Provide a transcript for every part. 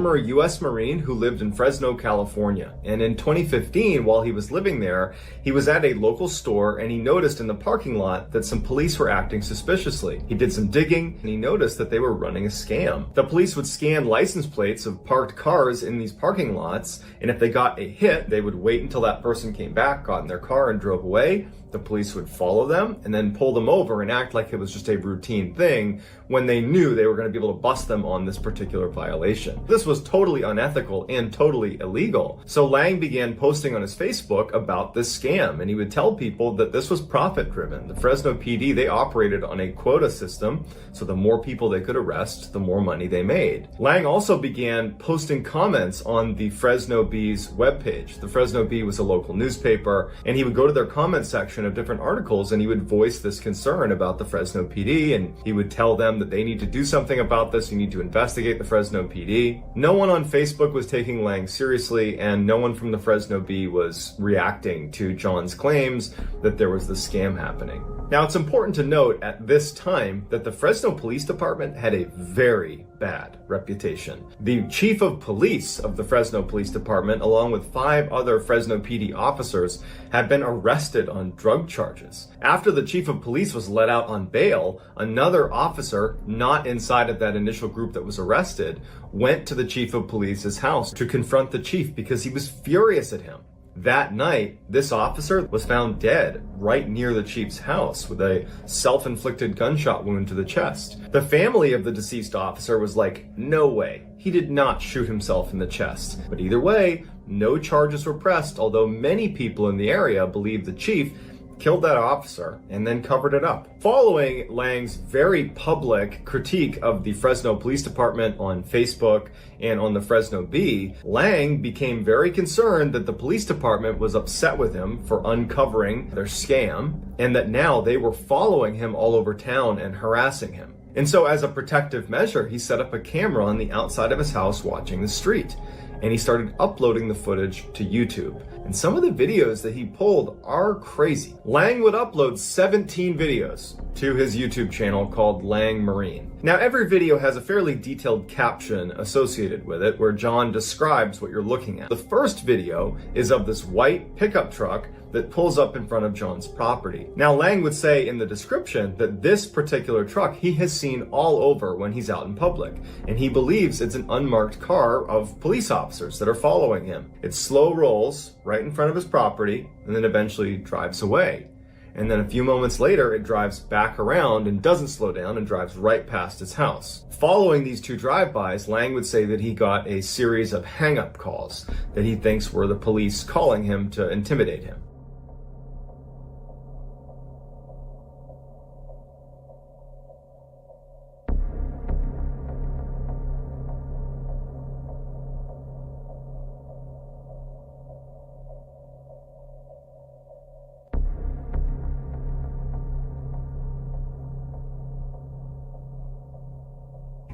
Former U.S. Marine who lived in Fresno, California. And in 2015, while he was living there, he was at a local store and he noticed in the parking lot that some police were acting suspiciously. He did some digging and he noticed that they were running a scam. The police would scan license plates of parked cars in these parking lots, and if they got a hit, they would wait until that person came back, got in their car and drove away. The police would follow them and then pull them over and act like it was just a routine thing when they knew they were going to be able to bust them on this particular violation. This was totally unethical and totally illegal. So Lang began posting on his Facebook about this scam, and he would tell people that this was profit driven. The Fresno PD, they operated on a quota system, so the more people they could arrest, the more money they made. Lang also began posting comments on the Fresno Bee's webpage. The Fresno Bee was a local newspaper, and he would go to their comment section of different articles and he would voice this concern about the Fresno PD, and he would tell them that they need to do something about this. You need to investigate the Fresno PD. No one on Facebook was taking Lang seriously, and no one from the Fresno Bee was reacting to John's claims that there was this scam happening. Now, it's important to note at this time that the Fresno Police Department had a very bad reputation. The chief of police of the Fresno Police Department, along with 5 other Fresno PD officers, had been arrested on drug charges. After the chief of police was let out on bail, another officer, not inside of that initial group that was arrested, went to the chief of police's house to confront the chief because he was furious at him. That night, this officer was found dead right near the chief's house with a self-inflicted gunshot wound to the chest. The family of the deceased officer was like, no way, he did not shoot himself in the chest. But either way, no charges were pressed, although many people in the area believed the chief killed that officer and then covered it up. Following Lang's very public critique of the Fresno Police Department on Facebook and on the Fresno Bee, Lang became very concerned that the police department was upset with him for uncovering their scam, and that now they were following him all over town and harassing him. And so as a protective measure, he set up a camera on the outside of his house watching the street, and he started uploading the footage to YouTube. And some of the videos that he pulled are crazy. Lang would upload 17 videos to his YouTube channel called Lang Marine. Now, every video has a fairly detailed caption associated with it where John describes what you're looking at. The first video is of this white pickup truck that pulls up in front of John's property. Now, Lang would say in the description that this particular truck he has seen all over when he's out in public, and he believes it's an unmarked car of police officers that are following him. It slow rolls right in front of his property and then eventually drives away. And then a few moments later, it drives back around and doesn't slow down and drives right past his house. Following these 2 drive-bys, Lang would say that he got a series of hang-up calls that he thinks were the police calling him to intimidate him.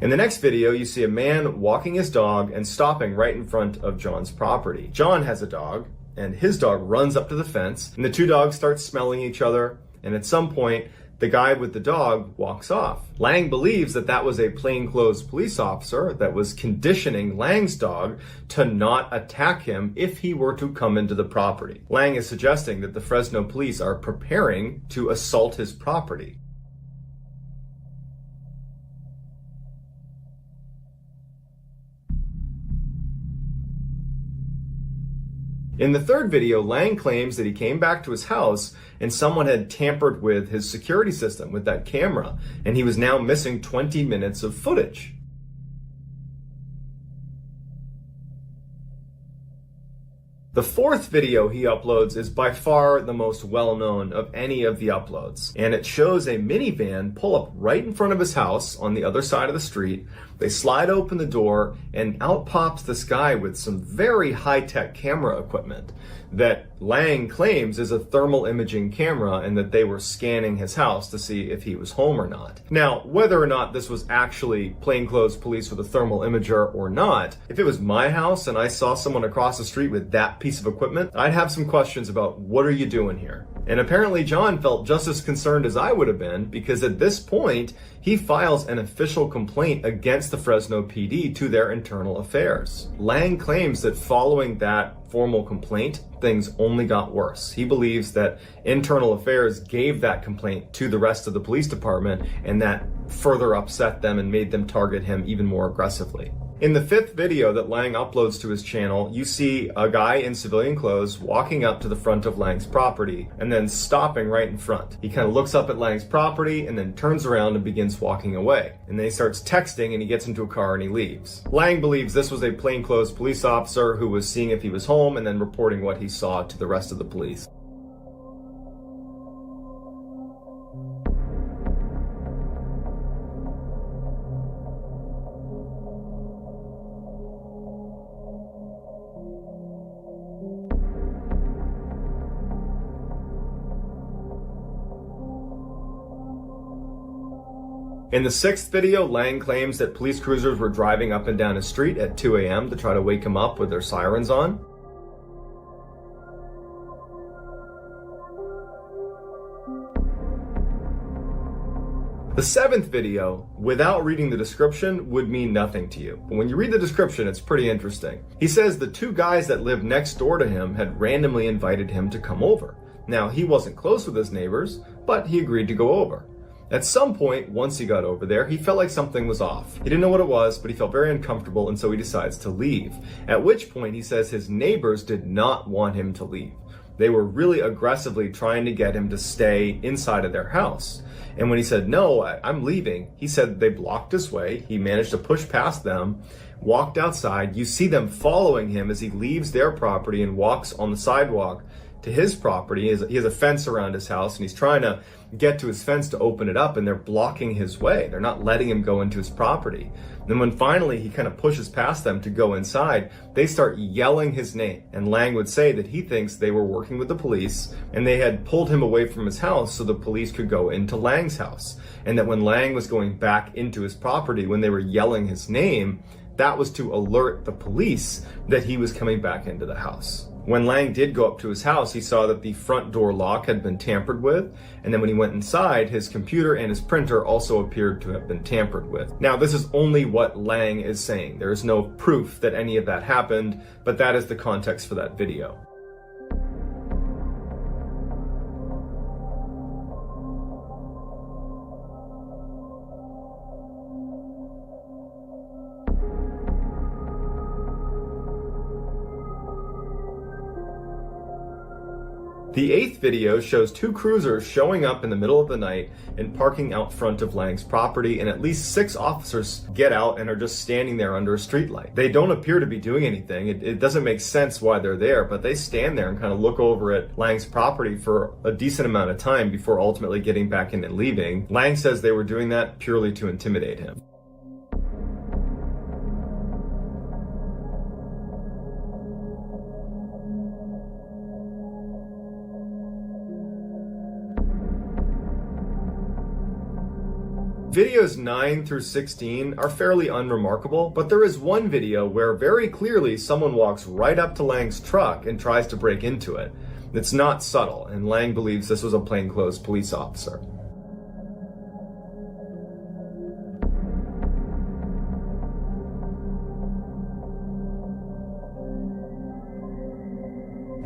In the next video, you see a man walking his dog and stopping right in front of John's property. John has a dog, and his dog runs up to the fence, and the 2 dogs start smelling each other, and at some point, the guy with the dog walks off. Lang believes that that was a plainclothes police officer that was conditioning Lang's dog to not attack him if he were to come into the property. Lang is suggesting that the Fresno police are preparing to assault his property. In the third video, Lang claims that he came back to his house and someone had tampered with his security system, with that camera, and he was now missing 20 minutes of footage. The fourth video he uploads is by far the most well-known of any of the uploads, and it shows a minivan pull up right in front of his house on the other side of the street. They slide open the door, and out pops this guy with some very high-tech camera equipment that Lang claims is a thermal imaging camera, and that they were scanning his house to see if he was home or not. Now, whether or not this was actually plainclothes police with a thermal imager or not, if it was my house and I saw someone across the street with that piece of equipment, I'd have some questions about what are you doing here? And apparently John felt just as concerned as I would have been, because at this point, he files an official complaint against the Fresno PD to their internal affairs. Lang claims that following that formal complaint, things only got worse. He believes that internal affairs gave that complaint to the rest of the police department, and that further upset them and made them target him even more aggressively. In the 5th video that Lang uploads to his channel, you see a guy in civilian clothes walking up to the front of Lang's property and then stopping right in front. He kind of looks up at Lang's property and then turns around and begins walking away. And then he starts texting and he gets into a car and he leaves. Lang believes this was a plainclothes police officer who was seeing if he was home and then reporting what he saw to the rest of the police. In the 6th video, Lang claims that police cruisers were driving up and down his street at 2 a.m. to try to wake him up with their sirens on. The 7th video, without reading the description, would mean nothing to you. But when you read the description, it's pretty interesting. He says the 2 guys that lived next door to him had randomly invited him to come over. Now, he wasn't close with his neighbors, but he agreed to go over. At some point, once he got over there, he felt like something was off. He didn't know what it was, but he felt very uncomfortable, and so he decides to leave. At which point, he says his neighbors did not want him to leave. They were really aggressively trying to get him to stay inside of their house. And when he said, no, I'm leaving, he said they blocked his way. He managed to push past them, walked outside. You see them following him as he leaves their property and walks on the sidewalk to his property. He has a fence around his house, and he's trying to get to his fence to open it up, and they're blocking his way. They're not letting him go into his property. And then when finally he kind of pushes past them to go inside, they start yelling his name. And Lang would say that he thinks they were working with the police and they had pulled him away from his house so the police could go into Lang's house. And that when Lang was going back into his property, when they were yelling his name, that was to alert the police that he was coming back into the house. When Lang did go up to his house, he saw that the front door lock had been tampered with, and then when he went inside, his computer and his printer also appeared to have been tampered with. Now, this is only what Lang is saying. There is no proof that any of that happened, but that is the context for that video. The 8th video shows 2 cruisers showing up in the middle of the night and parking out front of Lang's property, and at least 6 officers get out and are just standing there under a streetlight. They don't appear to be doing anything. It doesn't make sense why they're there, but they stand there and kind of look over at Lang's property for a decent amount of time before ultimately getting back in and leaving. Lang says they were doing that purely to intimidate him. Videos 9 through 16 are fairly unremarkable, but there is one video where very clearly someone walks right up to Lang's truck and tries to break into it. It's not subtle, and Lang believes this was a plainclothes police officer.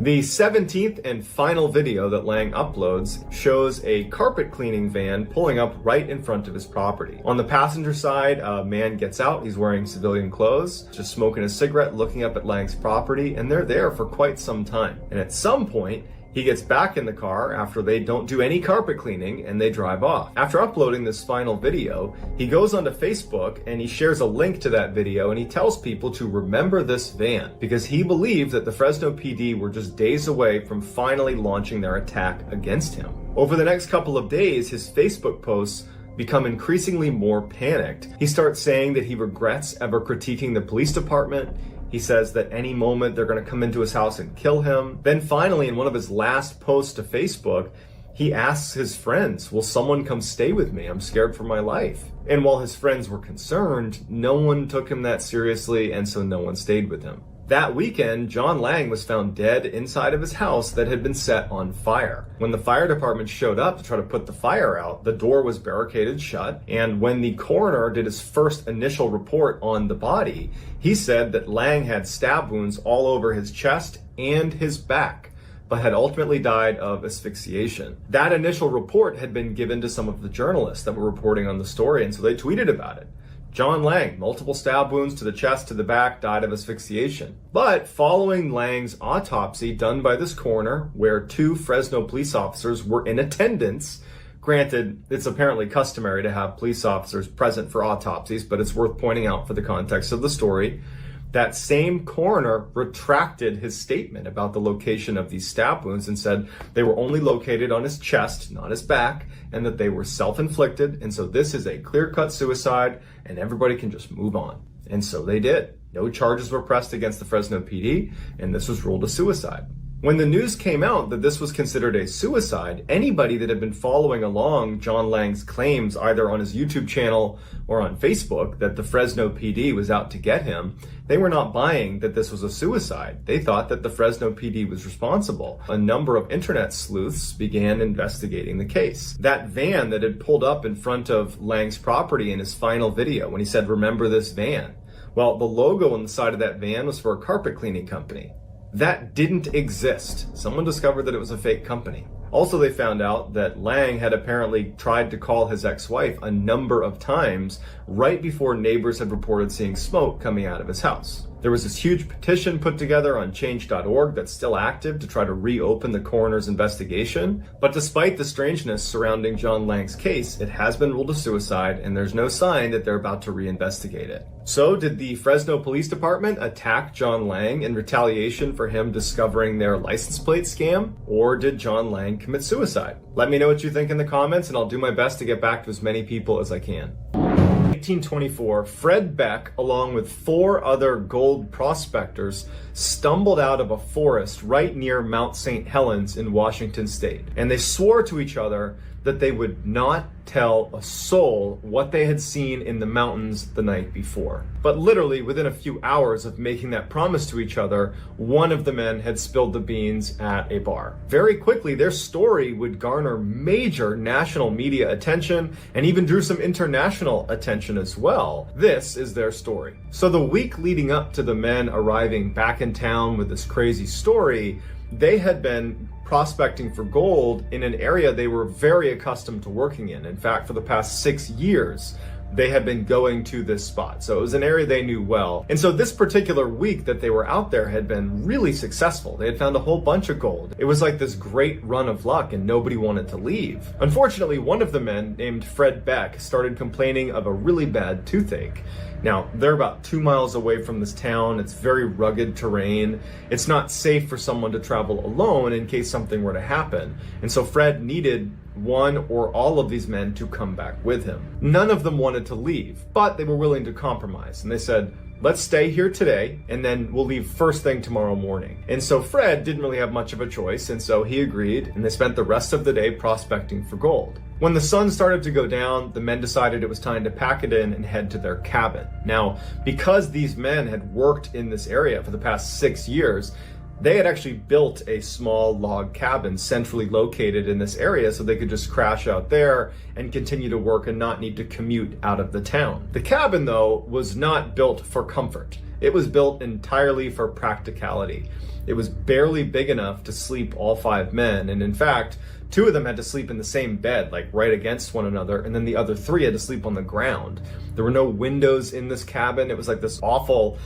The 17th and final video that Lang uploads shows a carpet cleaning van pulling up right in front of his property. On the passenger side, a man gets out. He's wearing civilian clothes, just smoking a cigarette, looking up at Lang's property, and they're there for quite some time. And at some point, he gets back in the car after they don't do any carpet cleaning and they drive off. After uploading this final video, he goes onto Facebook and he shares a link to that video and he tells people to remember this van because he believed that the Fresno PD were just days away from finally launching their attack against him. Over the next couple of days, his Facebook posts become increasingly more panicked. He starts saying that he regrets ever critiquing the police department. He says that any moment they're going to come into his house and kill him. Then finally, in one of his last posts to Facebook, he asks his friends, will someone come stay with me? I'm scared for my life. And while his friends were concerned, no one took him that seriously, and so no one stayed with him. That weekend, John Lang was found dead inside of his house that had been set on fire. When the fire department showed up to try to put the fire out, the door was barricaded shut, and when the coroner did his first initial report on the body, he said that Lang had stab wounds all over his chest and his back, but had ultimately died of asphyxiation. That initial report had been given to some of the journalists that were reporting on the story, and so they tweeted about it. John Lang, multiple stab wounds to the chest, to the back, died of asphyxiation. But following Lang's autopsy done by this coroner, where 2 Fresno police officers were in attendance, granted, it's apparently customary to have police officers present for autopsies, but it's worth pointing out for the context of the story, that same coroner retracted his statement about the location of these stab wounds and said they were only located on his chest, not his back, and that they were self-inflicted, and so this is a clear-cut suicide, and everybody can just move on. And so they did. No charges were pressed against the Fresno PD, and this was ruled a suicide. When the news came out that this was considered a suicide, anybody that had been following along John Lang's claims either on his YouTube channel or on Facebook that the Fresno PD was out to get him, they were not buying that this was a suicide. They thought that the Fresno PD was responsible. A number of internet sleuths began investigating the case. That van that had pulled up in front of Lang's property in his final video when he said, "Remember this van?" Well, the logo on the side of that van was for a carpet cleaning company. That didn't exist. Someone discovered that it was a fake company. Also, they found out that Lang had apparently tried to call his ex-wife a number of times right before neighbors had reported seeing smoke coming out of his house. There was this huge petition put together on change.org that's still active to try to reopen the coroner's investigation. But despite the strangeness surrounding John Lang's case, it has been ruled a suicide, and there's no sign that they're about to reinvestigate it. So did the Fresno Police Department attack John Lang in retaliation for him discovering their license plate scam? Or did John Lang commit suicide? Let me know what you think in the comments, and I'll do my best to get back to as many people as I can. 1924, Fred Beck, along with 4 other gold prospectors, stumbled out of a forest right near Mount St. Helens in Washington state. And they swore to each other that they would not tell a soul what they had seen in the mountains the night before. But literally within a few hours of making that promise to each other, one of the men had spilled the beans at a bar. Very quickly, their story would garner major national media attention and even drew some international attention as well. This is their story. So the week leading up to the men arriving back in town with this crazy story, they had been prospecting for gold in an area they were very accustomed to working in. In fact, for the past 6 years, they had been going to this spot. So it was an area they knew well. And so this particular week that they were out there had been really successful. They had found a whole bunch of gold. It was like this great run of luck and nobody wanted to leave. Unfortunately, one of the men named Fred Beck started complaining of a really bad toothache. Now, they're about 2 miles away from this town. It's very rugged terrain. It's not safe for someone to travel alone in case something were to happen. And so Fred needed one or all of these men to come back with him. None of them wanted to leave, but they were willing to compromise. And they said, let's stay here today, and then we'll leave first thing tomorrow morning. And so Fred didn't really have much of a choice, and so he agreed, and they spent the rest of the day prospecting for gold. When the sun started to go down, the men decided it was time to pack it in and head to their cabin. Now, because these men had worked in this area for the past 6 years, they had actually built a small log cabin centrally located in this area so they could just crash out there and continue to work and not need to commute out of the town. The cabin, though, was not built for comfort. It was built entirely for practicality. It was barely big enough to sleep all 5 men, and in fact, 2 of them had to sleep in the same bed, like right against one another, and then the other 3 had to sleep on the ground. There were no windows in this cabin. It was like this awful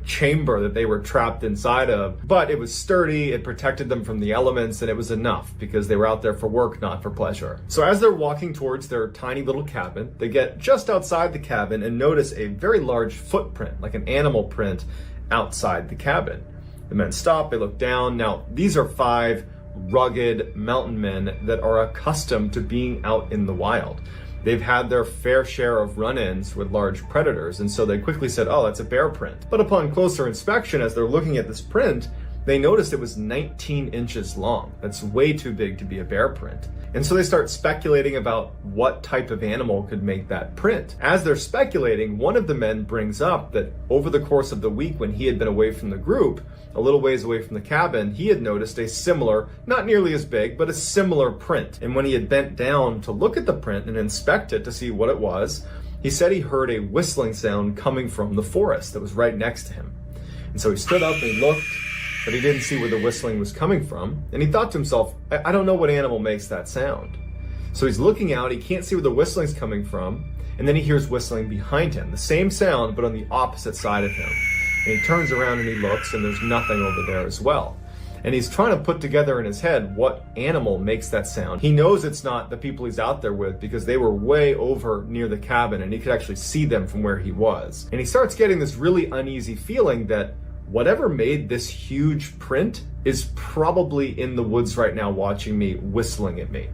chamber that they were trapped inside of, but it was sturdy, it protected them from the elements, and it was enough because they were out there for work, not for pleasure. So as they're walking towards their tiny little cabin, they get just outside the cabin and notice a very large footprint, like an animal print, outside the cabin. The men stop, they look down. Now, these are 5 rugged mountain men that are accustomed to being out in the wild. They've had their fair share of run-ins with large predators, and so they quickly said, oh, that's a bear print. But upon closer inspection, as they're looking at this print, they noticed it was 19 inches long. That's way too big to be a bear print. And so they start speculating about what type of animal could make that print. As they're speculating, one of the men brings up that over the course of the week when he had been away from the group, a little ways away from the cabin, he had noticed a similar, not nearly as big, but a similar print. And when he had bent down to look at the print and inspect it to see what it was, he said he heard a whistling sound coming from the forest that was right next to him. And so he stood up and he looked, but he didn't see where the whistling was coming from. And he thought to himself, I don't know what animal makes that sound. So he's looking out, he can't see where the whistling's coming from, and then he hears whistling behind him. The same sound, but on the opposite side of him. And he turns around and he looks, and there's nothing over there as well. And he's trying to put together in his head what animal makes that sound. He knows it's not the people he's out there with because they were way over near the cabin and he could actually see them from where he was. And he starts getting this really uneasy feeling that whatever made this huge print is probably in the woods right now watching me, whistling at me.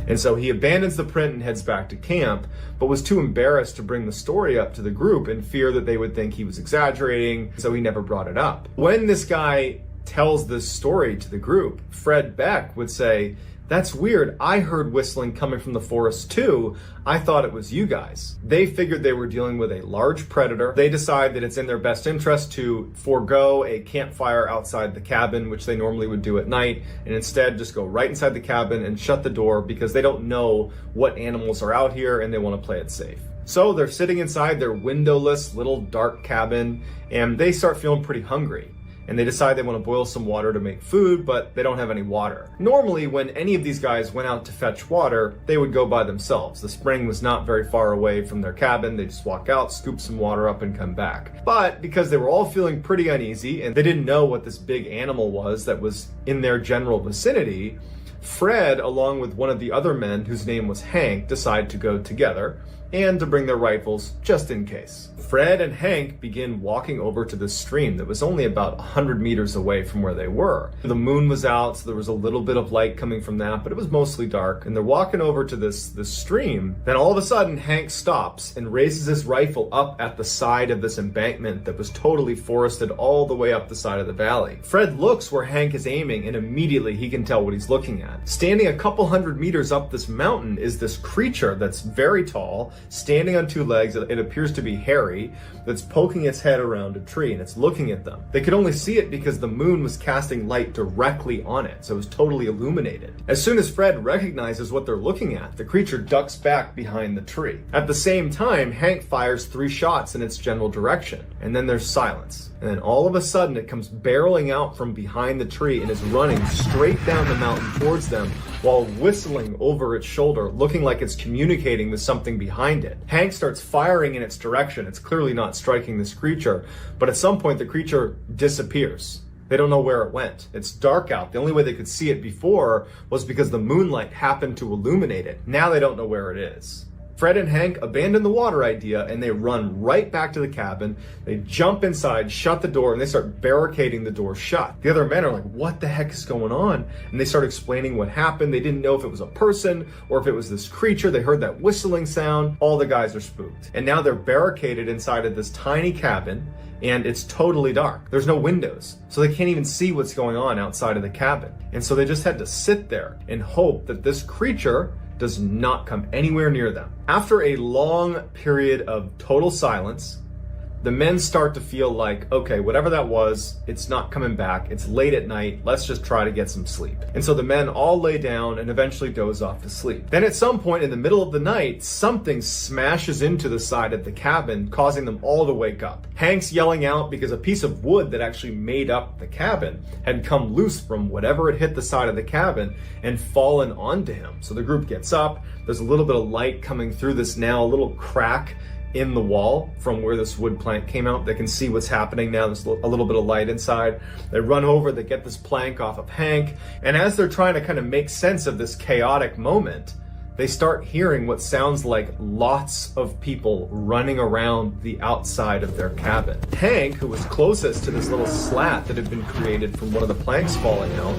And so he abandons the print and heads back to camp, but was too embarrassed to bring the story up to the group in fear that they would think he was exaggerating, so he never brought it up. When this guy tells this story to the group, Fred Beck would say, "That's weird. I heard whistling coming from the forest too. I thought it was you guys." They figured they were dealing with a large predator. They decide that it's in their best interest to forego a campfire outside the cabin, which they normally would do at night, and instead just go right inside the cabin and shut the door because they don't know what animals are out here and they want to play it safe. So they're sitting inside their windowless little dark cabin and they start feeling pretty hungry. And they decide they want to boil some water to make food, but they don't have any water. Normally, when any of these guys went out to fetch water, they would go by themselves. The spring was not very far away from their cabin. They just walk out, scoop some water up, and come back. But because they were all feeling pretty uneasy, and they didn't know what this big animal was that was in their general vicinity, Fred, along with one of the other men, whose name was Hank, decide to go together and to bring their rifles just in case. Fred and Hank begin walking over to this stream that was only about 100 meters away from where they were. The moon was out, so there was a little bit of light coming from that, but it was mostly dark. And they're walking over to this stream. Then all of a sudden, Hank stops and raises his rifle up at the side of this embankment that was totally forested all the way up the side of the valley. Fred looks where Hank is aiming, and immediately he can tell what he's looking at. Standing a couple hundred meters up this mountain is this creature that's very tall, standing on two legs. It appears to be hairy, that's poking its head around a tree, and it's looking at them. They could only see it because the moon was casting light directly on it, so it was totally illuminated. As soon as Fred recognizes what they're looking at, the creature ducks back behind the tree. At the same time, Hank fires 3 shots in its general direction, and then there's silence. And then all of a sudden, it comes barreling out from behind the tree and is running straight down the mountain towards them while whistling over its shoulder, looking like it's communicating with something behind it. Hank starts firing in its direction. It's clearly not striking this creature, but at some point, the creature disappears. They don't know where it went. It's dark out. The only way they could see it before was because the moonlight happened to illuminate it. Now they don't know where it is. Fred and Hank abandon the water idea and they run right back to the cabin. They jump inside, shut the door, and they start barricading the door shut. The other men are like, "What the heck is going on?" And they start explaining what happened. They didn't know if it was a person or if it was this creature. They heard that whistling sound. All the guys are spooked. And now they're barricaded inside of this tiny cabin, and it's totally dark. There's no windows, so they can't even see what's going on outside of the cabin. And so they just had to sit there and hope that this creature does not come anywhere near them. After a long period of total silence, the men start to feel like, okay, whatever that was, it's not coming back. It's late at night. Let's just try to get some sleep. And so the men all lay down and eventually doze off to sleep. Then at some point in the middle of the night, something smashes into the side of the cabin, causing them all to wake up. Hank's yelling out because a piece of wood that actually made up the cabin had come loose from whatever had hit the side of the cabin and fallen onto him. So the group gets up. There's a little bit of light coming through this now, a little crack in the wall from where this wood plank came out. They can see what's happening now. There's a little bit of light inside. They run over, they get this plank off of Hank, and as they're trying to kind of make sense of this chaotic moment, they start hearing what sounds like lots of people running around the outside of their cabin. Hank, who was closest to this little slat that had been created from one of the planks falling out,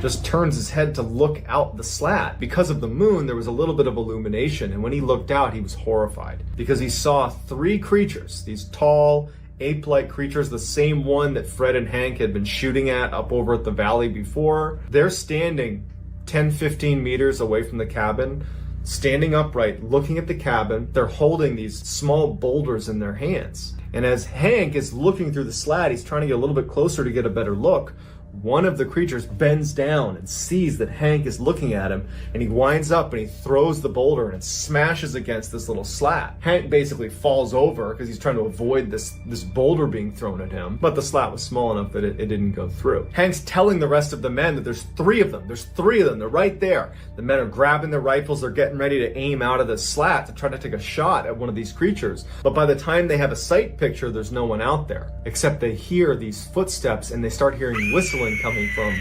just turns his head to look out the slat. Because of the moon, there was a little bit of illumination, and when he looked out, he was horrified because he saw 3 creatures, these tall, ape-like creatures, the same one that Fred and Hank had been shooting at up over at the valley before. They're standing 10-15 meters away from the cabin, standing upright, looking at the cabin. They're holding these small boulders in their hands. And as Hank is looking through the slat, he's trying to get a little bit closer to get a better look. One of the creatures bends down and sees that Hank is looking at him, and he winds up and he throws the boulder and it smashes against this little slat. Hank basically falls over because he's trying to avoid this boulder being thrown at him, but the slat was small enough that it didn't go through. Hank's telling the rest of the men that there's three of them. They're right there. The men are grabbing their rifles. They're getting ready to aim out of the slat to try to take a shot at one of these creatures. But by the time they have a sight picture, there's no one out there, except they hear these footsteps and they start hearing whistling coming from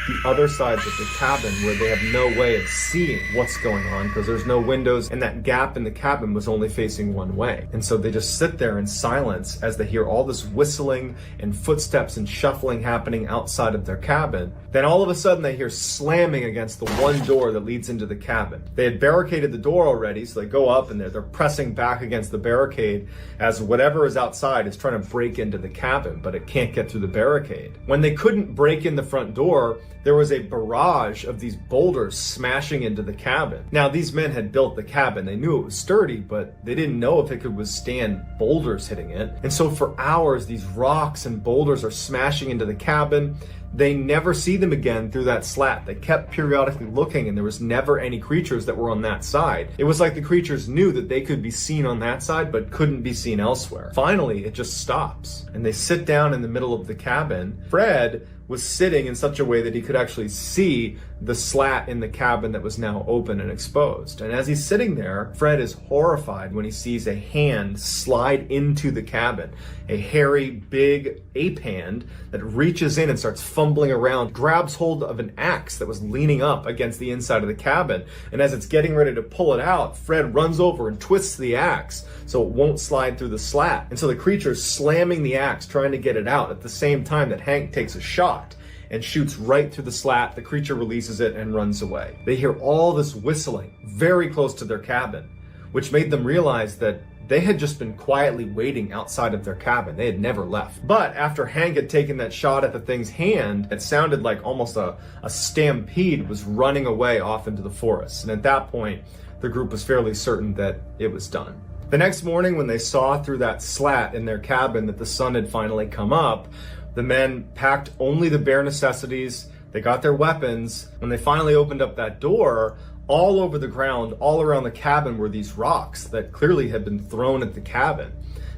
the other sides of the cabin, where they have no way of seeing what's going on because there's no windows, and that gap in the cabin was only facing one way. And so they just sit there in silence as they hear all this whistling and footsteps and shuffling happening outside of their cabin. Then all of a sudden they hear slamming against the one door that leads into the cabin. They had barricaded the door already, so they go up and they're pressing back against the barricade as whatever is outside is trying to break into the cabin, but it can't get through the barricade. When they couldn't break in the front door, there was a barrage of these boulders smashing into the cabin. Now, these men had built the cabin. They knew it was sturdy, but they didn't know if it could withstand boulders hitting it. And so for hours, these rocks and boulders are smashing into the cabin. They never see them again through that slat. They kept periodically looking, and there was never any creatures that were on that side. It was like the creatures knew that they could be seen on that side, but couldn't be seen elsewhere. Finally, it just stops, and they sit down in the middle of the cabin. Fred was sitting in such a way that he could actually see the slat in the cabin that was now open and exposed. And as he's sitting there, Fred is horrified when he sees a hand slide into the cabin. A hairy, big ape hand that reaches in and starts fumbling around, grabs hold of an axe that was leaning up against the inside of the cabin. And as it's getting ready to pull it out, Fred runs over and twists the axe so it won't slide through the slat. And so the creature's slamming the axe, trying to get it out at the same time that Hank takes a shot and shoots right through the slat. The creature releases it and runs away. They hear all this whistling very close to their cabin, which made them realize that they had just been quietly waiting outside of their cabin. They had never left. But after Hank had taken that shot at the thing's hand, it sounded like almost a stampede was running away off into the forest. And at that point, the group was fairly certain that it was done. The next morning, when they saw through that slat in their cabin that the sun had finally come up, the men packed only the bare necessities. They got their weapons. When they finally opened up that door, all over the ground, all around the cabin were these rocks that clearly had been thrown at the cabin.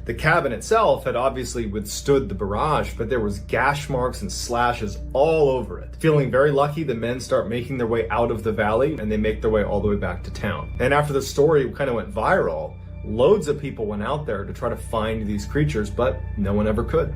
The cabin itself had obviously withstood the barrage, but there was gash marks and slashes all over it. Feeling very lucky, the men start making their way out of the valley, and they make their way all the way back to town. And after the story kind of went viral, loads of people went out there to try to find these creatures, but no one ever could.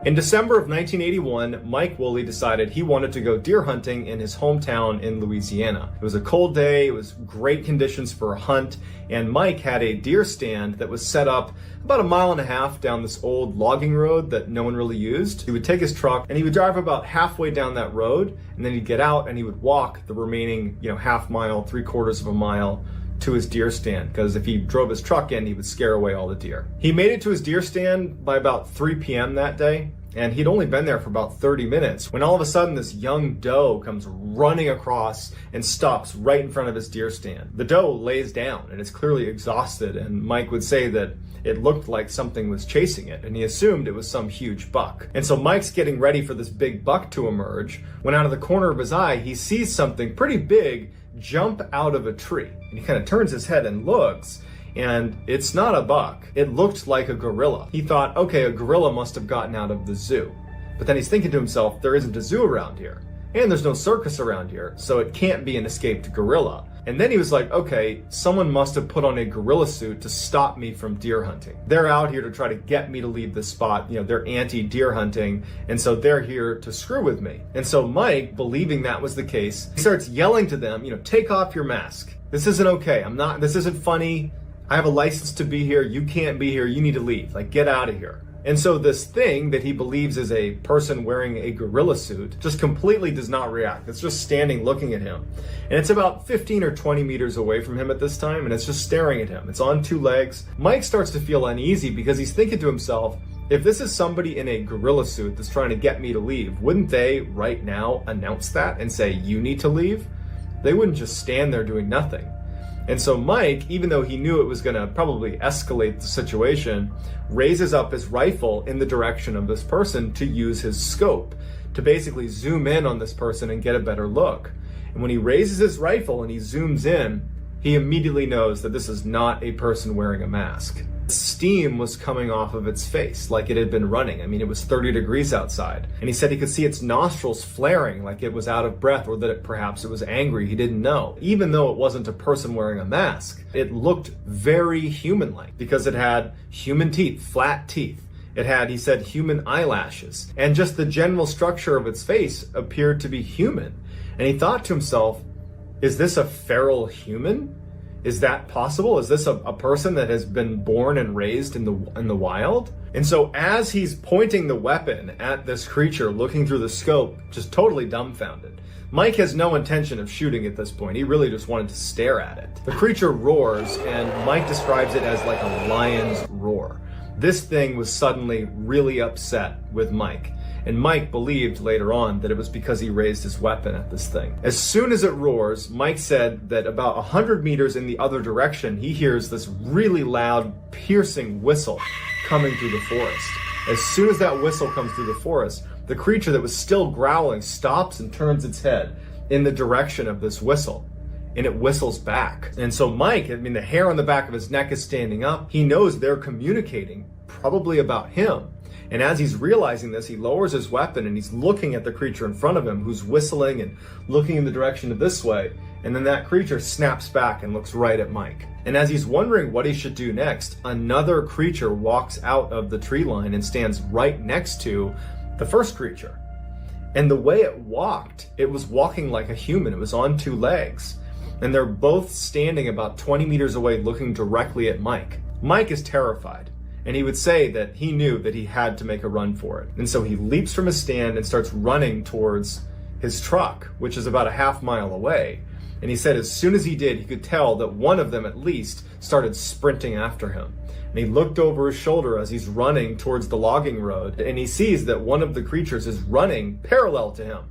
In December of 1981, Mike Woolley decided he wanted to go deer hunting in his hometown in Louisiana. It was a cold day, it was great conditions for a hunt, and Mike had a deer stand that was set up about 1.5 miles down this old logging road that no one really used. He would take his truck and he would drive about halfway down that road, and then he'd get out and he would walk the remaining, half mile, 3/4 of a mile to his deer stand, because if he drove his truck in, he would scare away all the deer. He made it to his deer stand by about 3 p.m. that day, and he'd only been there for about 30 minutes when all of a sudden this young doe comes running across and stops right in front of his deer stand. The doe lays down and is clearly exhausted, and Mike would say that it looked like something was chasing it, and he assumed it was some huge buck. And so Mike's getting ready for this big buck to emerge when out of the corner of his eye, he sees something pretty big jump out of a tree. And he kind of turns his head and looks, and it's not a buck. It looked like a gorilla. He thought, okay, a gorilla must have gotten out of the zoo. But then he's thinking to himself, there isn't a zoo around here, and there's no circus around here, so it can't be an escaped gorilla. And then he was like, okay, someone must have put on a gorilla suit to stop me from deer hunting. They're out here to try to get me to leave this spot. They're anti-deer hunting, and so they're here to screw with me. And so Mike, believing that was the case, he starts yelling to them, take off your mask. This isn't okay. This isn't funny. I have a license to be here. You can't be here. You need to leave. Get out of here. And so this thing that he believes is a person wearing a gorilla suit just completely does not react. It's just standing looking at him. And it's about 15 or 20 meters away from him at this time, and it's just staring at him. It's on two legs. Mike starts to feel uneasy because he's thinking to himself, if this is somebody in a gorilla suit that's trying to get me to leave, wouldn't they right now announce that and say, you need to leave? They wouldn't just stand there doing nothing. And so Mike, even though he knew it was going to probably escalate the situation, raises up his rifle in the direction of this person to use his scope, to basically zoom in on this person and get a better look. And when he raises his rifle and he zooms in, he immediately knows that this is not a person wearing a mask. Steam was coming off of its face like it had been running. I mean, it was 30 degrees outside. And he said he could see its nostrils flaring like it was out of breath, or that perhaps it was angry. He didn't know. Even though it wasn't a person wearing a mask, it looked very human-like because it had human teeth, flat teeth. It had, he said, human eyelashes. And just the general structure of its face appeared to be human. And he thought to himself, is this a feral human? Is that possible? Is this a person that has been born and raised in the wild? And so as he's pointing the weapon at this creature, looking through the scope, just totally dumbfounded. Mike has no intention of shooting at this point. He really just wanted to stare at it. The creature roars, and Mike describes it as like a lion's roar. This thing was suddenly really upset with Mike. And Mike believed later on that it was because he raised his weapon at this thing. As soon as it roars, Mike said that about 100 meters in the other direction, he hears this really loud, piercing whistle coming through the forest. As soon as that whistle comes through the forest, the creature that was still growling stops and turns its head in the direction of this whistle. And it whistles back. And so Mike, I mean, the hair on the back of his neck is standing up. He knows they're communicating, probably about him. And as he's realizing this, he lowers his weapon and he's looking at the creature in front of him who's whistling and looking in the direction of this way. And then that creature snaps back and looks right at Mike. And as he's wondering what he should do next, another creature walks out of the tree line and stands right next to the first creature. And the way it walked, it was walking like a human. It was on two legs. And they're both standing about 20 meters away looking directly at Mike. Mike is terrified. And he would say that he knew that he had to make a run for it. And so he leaps from his stand and starts running towards his truck, which is about a half mile away. And he said as soon as he did, he could tell that one of them at least started sprinting after him. And he looked over his shoulder as he's running towards the logging road, and he sees that one of the creatures is running parallel to him,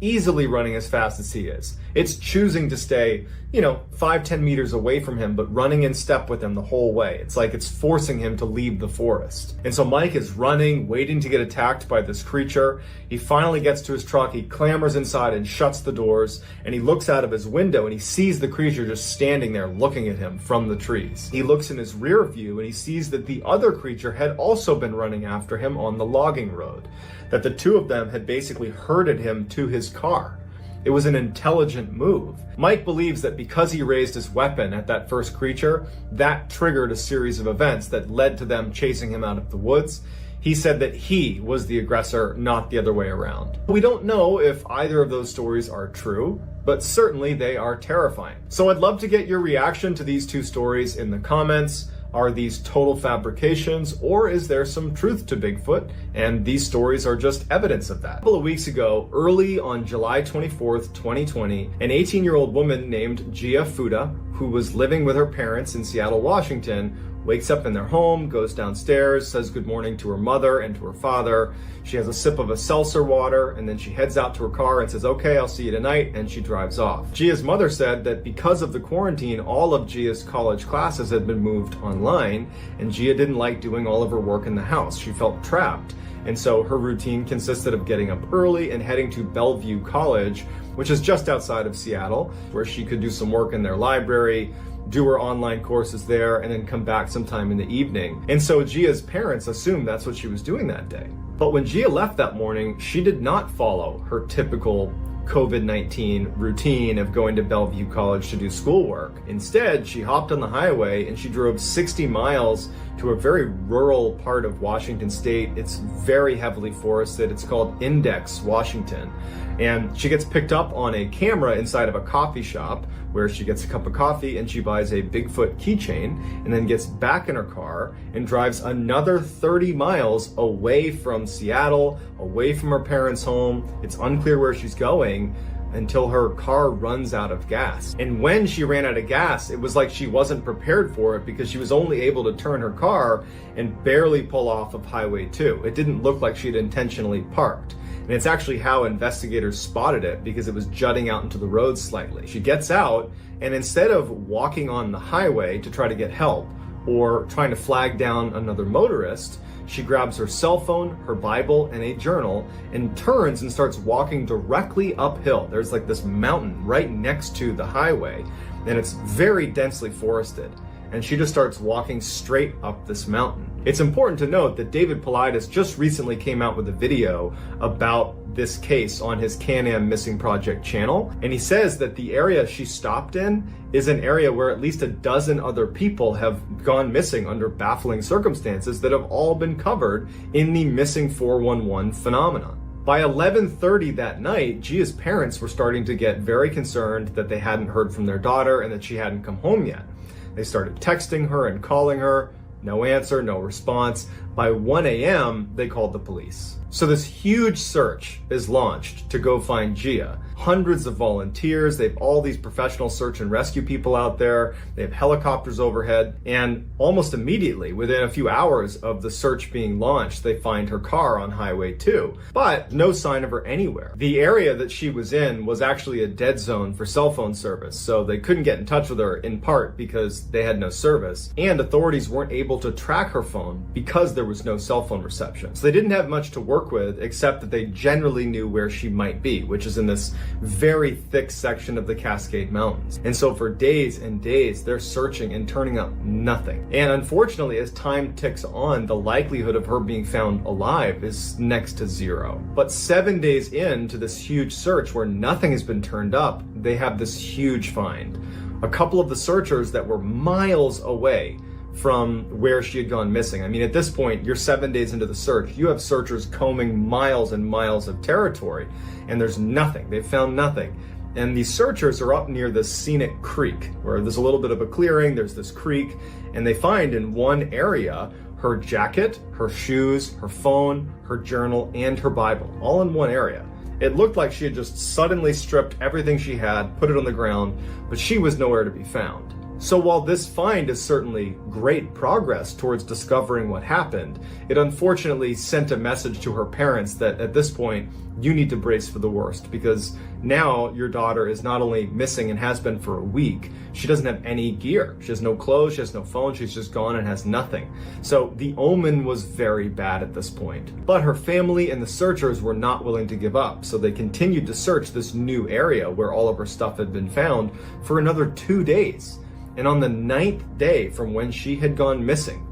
easily running as fast as he is. It's choosing to stay, 5-10 meters away from him, but running in step with him the whole way. It's like it's forcing him to leave the forest. And so Mike is running, waiting to get attacked by this creature. He finally gets to his truck, he clambers inside and shuts the doors, and he looks out of his window and he sees the creature just standing there looking at him from the trees. He looks in his rear view and he sees that the other creature had also been running after him on the logging road, that the two of them had basically herded him to his car. It was an intelligent move. Mike believes that because he raised his weapon at that first creature, that triggered a series of events that led to them chasing him out of the woods. He said that he was the aggressor, not the other way around. We don't know if either of those stories are true, but certainly they are terrifying. So I'd love to get your reaction to these two stories in the comments. Are these total fabrications, or is there some truth to Bigfoot? And these stories are just evidence of that. A couple of weeks ago, early on July 24th, 2020, an 18-year-old woman named Gia Fuda, who was living with her parents in Seattle, Washington, wakes up in their home, goes downstairs, says good morning to her mother and to her father. She has a sip of a seltzer water, and then she heads out to her car and says, okay, I'll see you tonight, and she drives off. Gia's mother said that because of the quarantine, all of Gia's college classes had been moved online, and Gia didn't like doing all of her work in the house. She felt trapped. And so her routine consisted of getting up early and heading to Bellevue College, which is just outside of Seattle, where she could do some work in their library, do her online courses there, and then come back sometime in the evening. And so Gia's parents assumed that's what she was doing that day. But when Gia left that morning, she did not follow her typical COVID-19 routine of going to Bellevue College to do schoolwork. Instead, she hopped on the highway and she drove 60 miles to a very rural part of Washington state. It's very heavily forested. It's called Index, Washington. And she gets picked up on a camera inside of a coffee shop where she gets a cup of coffee and she buys a Bigfoot keychain and then gets back in her car and drives another 30 miles away from Seattle, away from her parents' home. It's unclear where she's going until her car runs out of gas. And when she ran out of gas, it was like she wasn't prepared for it because she was only able to turn her car and barely pull off of Highway 2. It didn't look like she'd intentionally parked. And it's actually how investigators spotted it because it was jutting out into the road slightly. She gets out, and instead of walking on the highway to try to get help or trying to flag down another motorist, she grabs her cell phone, her Bible, and a journal and turns and starts walking directly uphill. There's like this mountain right next to the highway, and it's very densely forested. And she just starts walking straight up this mountain. It's important to note that David Paulides just recently came out with a video about this case on his Can-Am Missing Project channel. And he says that the area she stopped in is an area where at least a dozen other people have gone missing under baffling circumstances that have all been covered in the Missing 411 phenomenon. By 11:30 that night, Gia's parents were starting to get very concerned that they hadn't heard from their daughter and that she hadn't come home yet. They started texting her and calling her. No answer, no response. By 1 a.m., they called the police. So this huge search is launched to go find Gia. Hundreds of volunteers, they have all these professional search and rescue people out there, they have helicopters overhead, and almost immediately, within a few hours of the search being launched, they find her car on Highway 2. But no sign of her anywhere. The area that she was in was actually a dead zone for cell phone service, so they couldn't get in touch with her in part because they had no service, and authorities weren't able to track her phone because there was no cell phone reception. So they didn't have much to work with except that they generally knew where she might be, which is in this very thick section of the Cascade Mountains. And so for days and days, they're searching and turning up nothing. And unfortunately, as time ticks on, the likelihood of her being found alive is next to zero. But 7 days into this huge search where nothing has been turned up, they have this huge find. A couple of the searchers that were miles away from where she had gone missing. I mean, at this point, you're 7 days into the search. You have searchers combing miles and miles of territory, and there's nothing. They've found nothing. And these searchers are up near this scenic creek, where there's a little bit of a clearing, there's this creek, and they find in one area her jacket, her shoes, her phone, her journal, and her Bible, all in one area. It looked like she had just suddenly stripped everything she had, put it on the ground, but she was nowhere to be found. So while this find is certainly great progress towards discovering what happened, it unfortunately sent a message to her parents that at this point, you need to brace for the worst, because now your daughter is not only missing and has been for a week, she doesn't have any gear. She has no clothes, she has no phone, she's just gone and has nothing. So the omen was very bad at this point. But her family and the searchers were not willing to give up, so they continued to search this new area where all of her stuff had been found for another 2 days. And on the 9th day from when she had gone missing,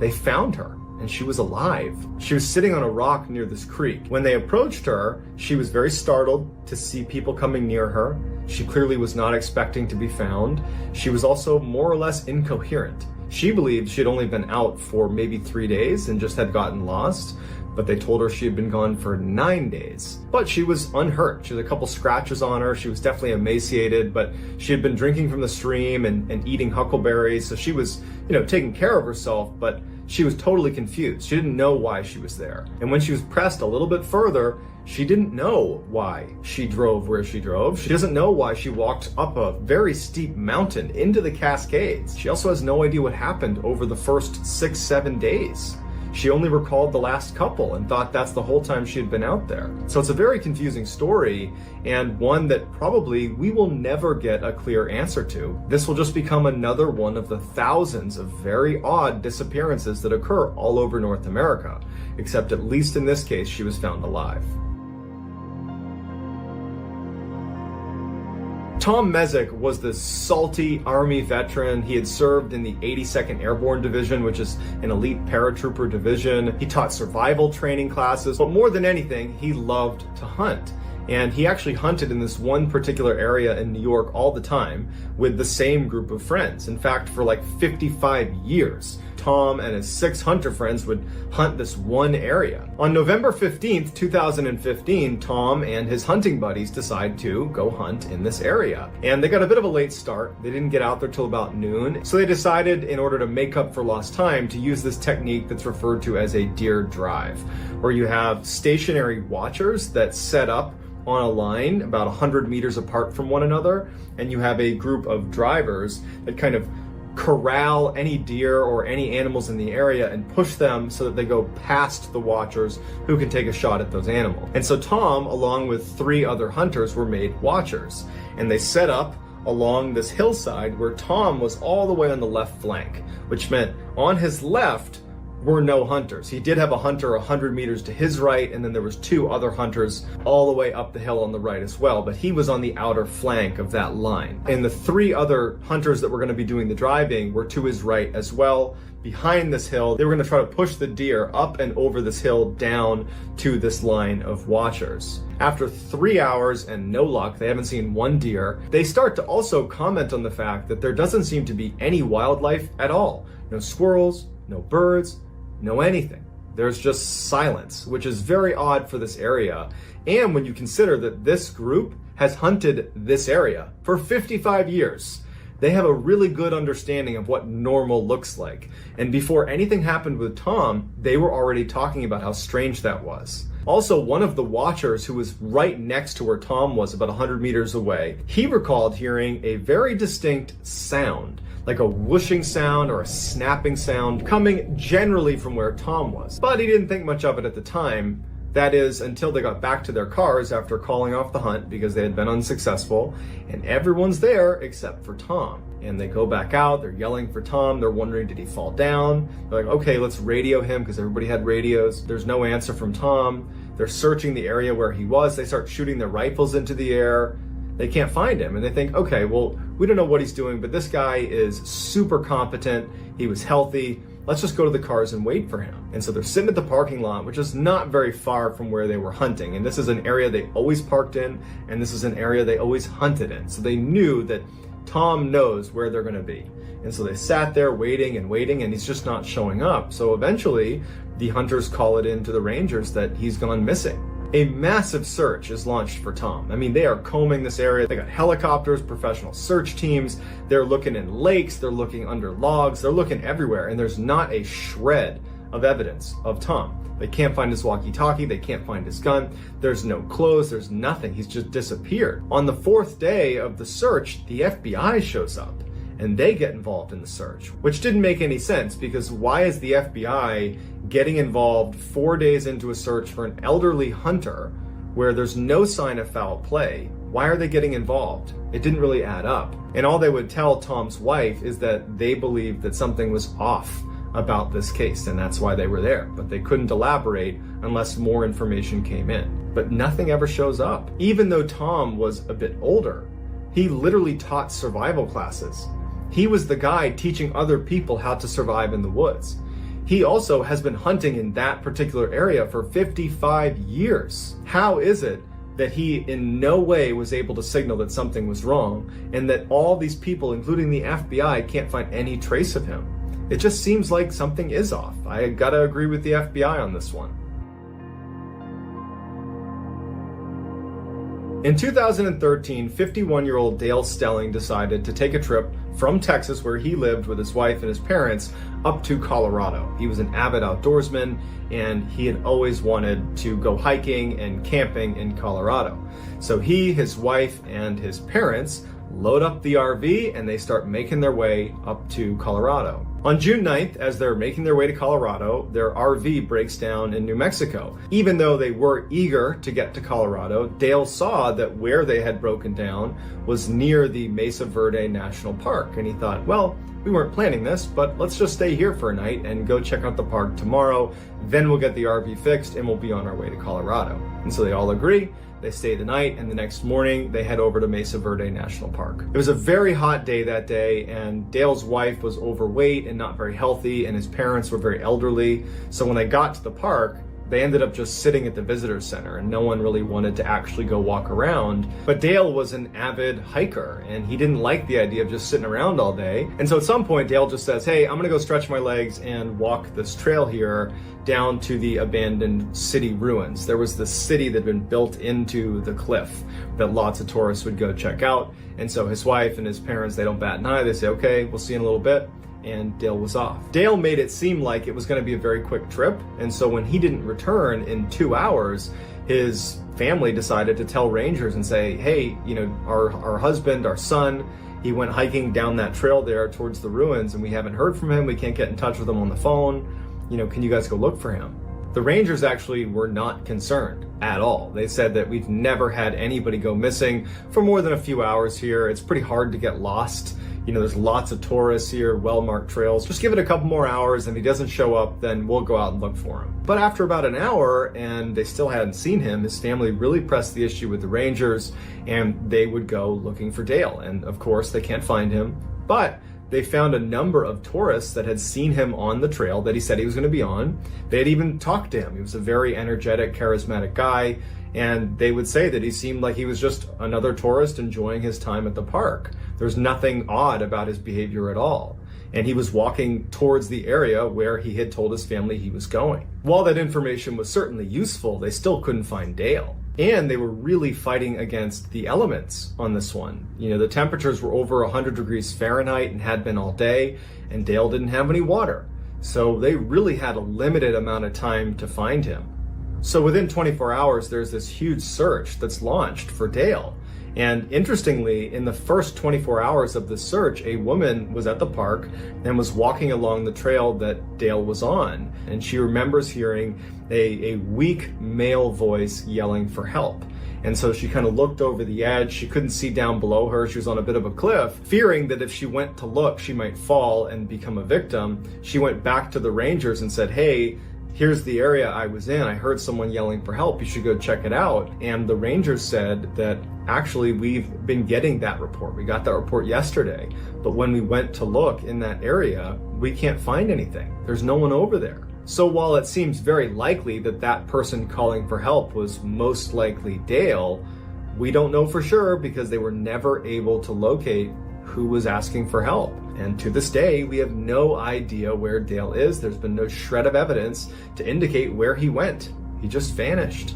they found her, and she was alive. She was sitting on a rock near this creek. When they approached her, she was very startled to see people coming near her. She clearly was not expecting to be found. She was also more or less incoherent. She believed she had only been out for maybe 3 days and just had gotten lost, but they told her she had been gone for 9 days. But she was unhurt. She had a couple scratches on her. She was definitely emaciated, but she had been drinking from the stream and eating huckleberries, so she was, taking care of herself, but she was totally confused. She didn't know why she was there. And when she was pressed a little bit further, she didn't know why she drove where she drove. She doesn't know why she walked up a very steep mountain into the Cascades. She also has no idea what happened over the first 6-7 days. She only recalled the last couple and thought that's the whole time she had been out there. So it's a very confusing story, and one that probably we will never get a clear answer to. This will just become another one of the thousands of very odd disappearances that occur all over North America, except at least in this case, she was found alive. Tom Mezek was this salty Army veteran. He had served in the 82nd Airborne Division, which is an elite paratrooper division. He taught survival training classes, but more than anything, he loved to hunt. And he actually hunted in this one particular area in New York all the time with the same group of friends. In fact, for like 55 years, Tom and his 6 hunter friends would hunt this one area. On November 15th, 2015, Tom and his hunting buddies decide to go hunt in this area. And they got a bit of a late start. They didn't get out there till about noon. So they decided, in order to make up for lost time, to use this technique that's referred to as a deer drive, where you have stationary watchers that set up on a line about 100 meters apart from one another, and you have a group of drivers that kind of corral any deer or any animals in the area and push them so that they go past the watchers who can take a shot at those animals. And so Tom, along with 3 other hunters, were made watchers, and they set up along this hillside where Tom was all the way on the left flank, which meant on his left were no hunters. He did have a hunter 100 meters to his right, and then there was 2 other hunters all the way up the hill on the right as well, but he was on the outer flank of that line. And the 3 other hunters that were going to be doing the driving were to his right as well. Behind this hill, they were going to try to push the deer up and over this hill down to this line of watchers. After 3 hours and no luck, they haven't seen one deer, they start to also comment on the fact that there doesn't seem to be any wildlife at all. No squirrels, no birds, no anything. There's just silence, which is very odd for this area. And when you consider that this group has hunted this area for 55 years, they have a really good understanding of what normal looks like. And before anything happened with Tom, they were already talking about how strange that was. Also, one of the watchers who was right next to where Tom was, about 100 meters away, he recalled hearing a very distinct sound, like a whooshing sound or a snapping sound, coming generally from where Tom was. But he didn't think much of it at the time. That is, until they got back to their cars after calling off the hunt because they had been unsuccessful, and everyone's there except for Tom. And they go back out, they're yelling for Tom, they're wondering, did he fall down? They're like, okay, let's radio him, because everybody had radios. There's no answer from Tom. They're searching the area where he was. They start shooting their rifles into the air. They can't find him, and they think, okay, well, we don't know what he's doing, but this guy is super competent. He was healthy. Let's just go to the cars and wait for him. And so they're sitting at the parking lot, which is not very far from where they were hunting. And this is an area they always parked in, and this is an area they always hunted in. So they knew that Tom knows where they're gonna be. And so they sat there waiting, and he's just not showing up. So eventually, the hunters call it in to the rangers that he's gone missing. A massive search is launched for Tom. I mean, they are combing this area. They got helicopters, professional search teams. They're looking in lakes. They're looking under logs. They're looking everywhere. And there's not a shred of evidence of Tom. They can't find his walkie-talkie. They can't find his gun. There's no clothes. There's nothing. He's just disappeared. On the 4th day of the search, the FBI shows up and they get involved in the search, which didn't make any sense, because why is the FBI getting involved 4 days into a search for an elderly hunter where there's no sign of foul play? Why are they getting involved? It didn't really add up. And all they would tell Tom's wife is that they believed that something was off about this case, and that's why they were there. But they couldn't elaborate unless more information came in. But nothing ever shows up. Even though Tom was a bit older, he literally taught survival classes. He was the guy teaching other people how to survive in the woods. He also has been hunting in that particular area for 55 years. How is it that he in no way was able to signal that something was wrong, and that all these people, including the FBI, can't find any trace of him? It just seems like something is off. I gotta agree with the FBI on this one. In 2013, 51-year-old Dale Stelling decided to take a trip from Texas, where he lived with his wife and his parents, up to Colorado. He was an avid outdoorsman, and he had always wanted to go hiking and camping in Colorado. So he, his wife, and his parents load up the RV and they start making their way up to Colorado. On June 9th, as they're making their way to Colorado, their RV breaks down in New Mexico. Even though they were eager to get to Colorado, Dale saw that where they had broken down was near the Mesa Verde National Park, and he thought, well, we weren't planning this, but let's just stay here for a night and go check out the park tomorrow. Then we'll get the RV fixed and we'll be on our way to Colorado. And so they all agree. They stay the night, and the next morning they head over to Mesa Verde National Park. It was a very hot day that day, and Dale's wife was overweight and not very healthy, and his parents were very elderly. So when they got to the park, They ended up just sitting at the visitor center and no one really wanted to actually go walk around. But Dale was an avid hiker and he didn't like the idea of just sitting around all day. And so at some point Dale just says, hey, I'm gonna go stretch my legs and walk this trail here down to the abandoned city ruins. There was this city that had been built into the cliff that lots of tourists would go check out. And so his wife and his parents, they don't bat an eye. They say, okay, we'll see you in a little bit. And Dale was off. Dale made it seem like it was going to be a very quick trip. And so when he didn't return in 2 hours, his family decided to tell rangers and say, hey, you know, our husband, our son, he went hiking down that trail there towards the ruins and we haven't heard from him. We can't get in touch with him on the phone. You know, can you guys go look for him? The rangers actually were not concerned at all. They said that we've never had anybody go missing for more than a few hours here. It's pretty hard to get lost. You know, there's lots of tourists here, well-marked trails. Just give it a couple more hours and if he doesn't show up, then we'll go out and look for him. But after about an hour and they still hadn't seen him, his family really pressed the issue with the rangers and they would go looking for Dale. And of course they can't find him, but they found a number of tourists that had seen him on the trail that he said he was going to be on. They had even talked to him. He was a very energetic, charismatic guy. And they would say that he seemed like he was just another tourist enjoying his time at the park. There's nothing odd about his behavior at all. And he was walking towards the area where he had told his family he was going. While that information was certainly useful, they still couldn't find Dale. And they were really fighting against the elements on this one. You know, the temperatures were over 100 degrees Fahrenheit and had been all day, and Dale didn't have any water. So they really had a limited amount of time to find him. So within 24 hours, there's this huge search that's launched for Dale. And interestingly, in the first 24 hours of the search, a woman was at the park and was walking along the trail that Dale was on. And she remembers hearing a weak male voice yelling for help. And so she kind of looked over the edge. She couldn't see down below her. She was on a bit of a cliff, fearing that if she went to look, she might fall and become a victim. She went back to the rangers and said, hey, here's the area I was in. I heard someone yelling for help. You should go check it out. And the rangers said that actually we've been getting that report. We got that report yesterday. But when we went to look in that area, we can't find anything. There's no one over there. So while it seems very likely that that person calling for help was most likely Dale, we don't know for sure because they were never able to locate who was asking for help. And to this day, we have no idea where Dale is. There's been no shred of evidence to indicate where he went. He just vanished.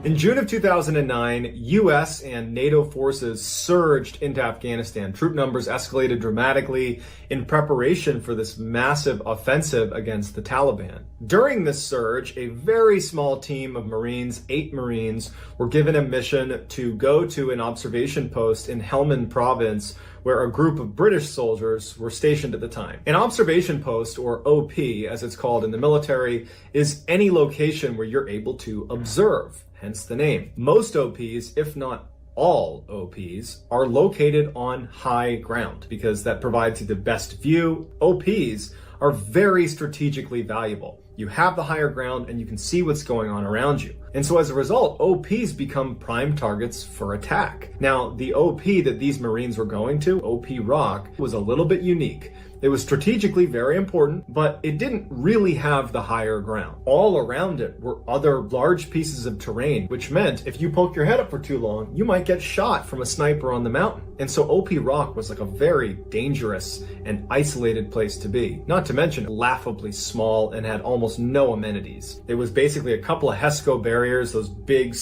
In June of 2009, US and NATO forces surged into Afghanistan. Troop numbers escalated dramatically in preparation for this massive offensive against the Taliban. During this surge, a very small team of Marines, 8 Marines, were given a mission to go to an observation post in Helmand province where a group of British soldiers were stationed at the time. An observation post, or OP as it's called in the military, is any location where you're able to observe, hence the name. Most OPs, if not all OPs, are located on high ground because that provides you the best view. OPs are very strategically valuable. You have the higher ground and you can see what's going on around you. And so as a result, OPs become prime targets for attack. Now, the OP that these Marines were going to, OP Rock, was a little bit unique. It was strategically very important, but it didn't really have the higher ground. All around it were other large pieces of terrain, which meant if you poke your head up for too long, you might get shot from a sniper on the mountain. And so OP Rock was like a very dangerous and isolated place to be. Not to mention laughably small and had almost no amenities. It was basically a couple of HESCO barriers, those big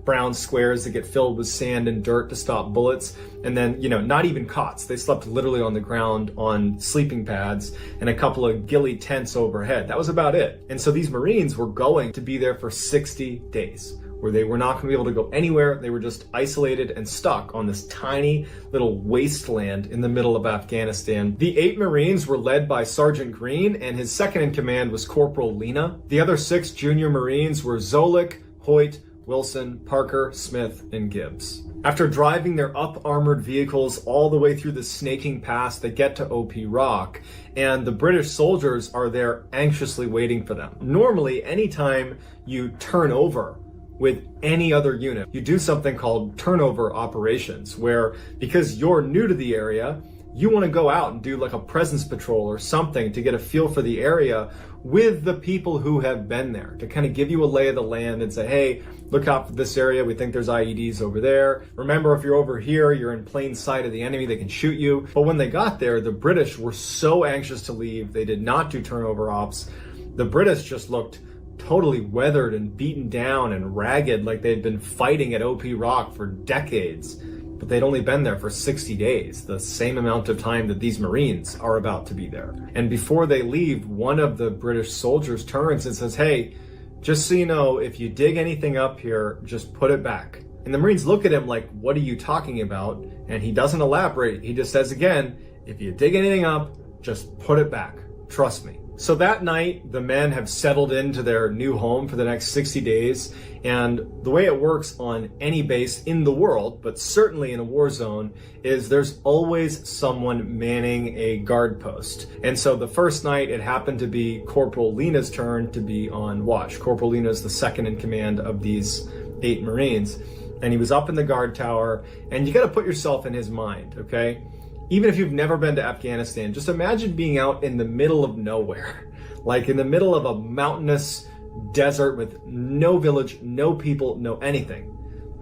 brown squares that get filled with sand and dirt to stop bullets. And then, not even cots. They slept literally on the ground on sleeping pads and a couple of ghillie tents overhead. That was about it. And so these Marines were going to be there for 60 days, where they were not going to be able to go anywhere. They were just isolated and stuck on this tiny little wasteland in the middle of Afghanistan. The 8 Marines were led by Sergeant Green, and his second in command was Corporal Lena. The other 6 junior Marines were Zolik, Hoyt, Wilson, Parker, Smith, and Gibbs. After driving their up-armored vehicles all the way through the snaking pass, they get to OP Rock, and the British soldiers are there anxiously waiting for them. Normally, anytime you turn over with any other unit, you do something called turnover operations, where because you're new to the area, you want to go out and do like a presence patrol or something to get a feel for the area with the people who have been there, to kind of give you a lay of the land and say, hey, look out for this area. We think there's IEDs over there. Remember, if you're over here, you're in plain sight of the enemy. They can shoot you. But when they got there, the British were so anxious to leave. They did not do turnover ops. The British just looked totally weathered and beaten down and ragged, like they'd been fighting at OP Rock for decades. But they'd only been there for 60 days, the same amount of time that these Marines are about to be there. And before they leave, one of the British soldiers turns and says, hey, just so you know, if you dig anything up here, just put it back. And the Marines look at him like, what are you talking about? And he doesn't elaborate. He just says again, if you dig anything up, just put it back. Trust me. So that night, the men have settled into their new home for the next 60 days. And the way it works on any base in the world, but certainly in a war zone, is there's always someone manning a guard post. And so the first night, it happened to be Corporal Lena's turn to be on watch. Corporal Lena is the second in command of these 8 Marines. And he was up in the guard tower, and you got to put yourself in his mind, okay? Even if you've never been to Afghanistan, just imagine being out in the middle of nowhere, like in the middle of a mountainous desert with no village, no people, no anything.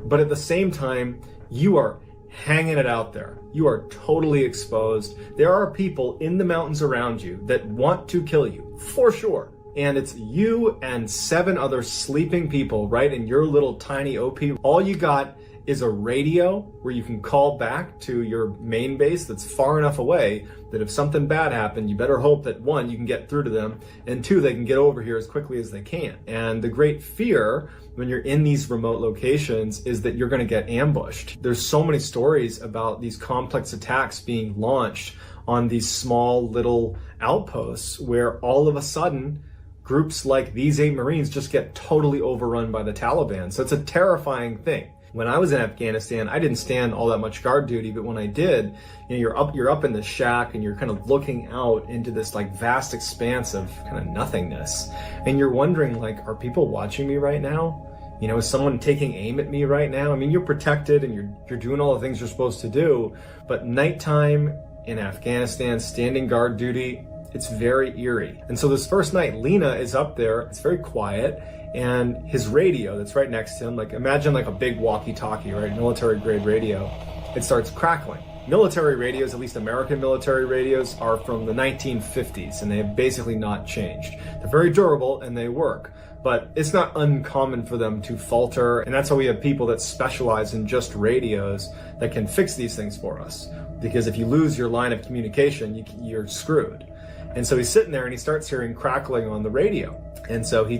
But at the same time, you are hanging it out there. You are totally exposed. There are people in the mountains around you that want to kill you, for sure. And it's you and 7 other sleeping people right in your little tiny OP. All you got is a radio where you can call back to your main base that's far enough away that if something bad happened, you better hope that 1, you can get through to them, and 2, they can get over here as quickly as they can. And the great fear when you're in these remote locations is that you're going to get ambushed. There's so many stories about these complex attacks being launched on these small little outposts where all of a sudden groups like these 8 Marines just get totally overrun by the Taliban. So it's a terrifying thing. When I was in Afghanistan, I didn't stand all that much guard duty, but when I did, you're up in the shack and you're kind of looking out into this like vast expanse of kind of nothingness. And you're wondering, like, are people watching me right now? Is someone taking aim at me right now? I mean, you're protected and you're doing all the things you're supposed to do, but nighttime in Afghanistan, standing guard duty, it's very eerie. And so this first night, Lena is up there, it's very quiet, and his radio that's right next to him, like imagine like a big walkie-talkie, right? Military grade radio. It starts crackling. Military radios, at least American military radios, are from the 1950s and they have basically not changed. They're very durable and they work, but it's not uncommon for them to falter. And that's why we have people that specialize in just radios that can fix these things for us. Because if you lose your line of communication, you're screwed. And so he's sitting there and he starts hearing crackling on the radio. And so he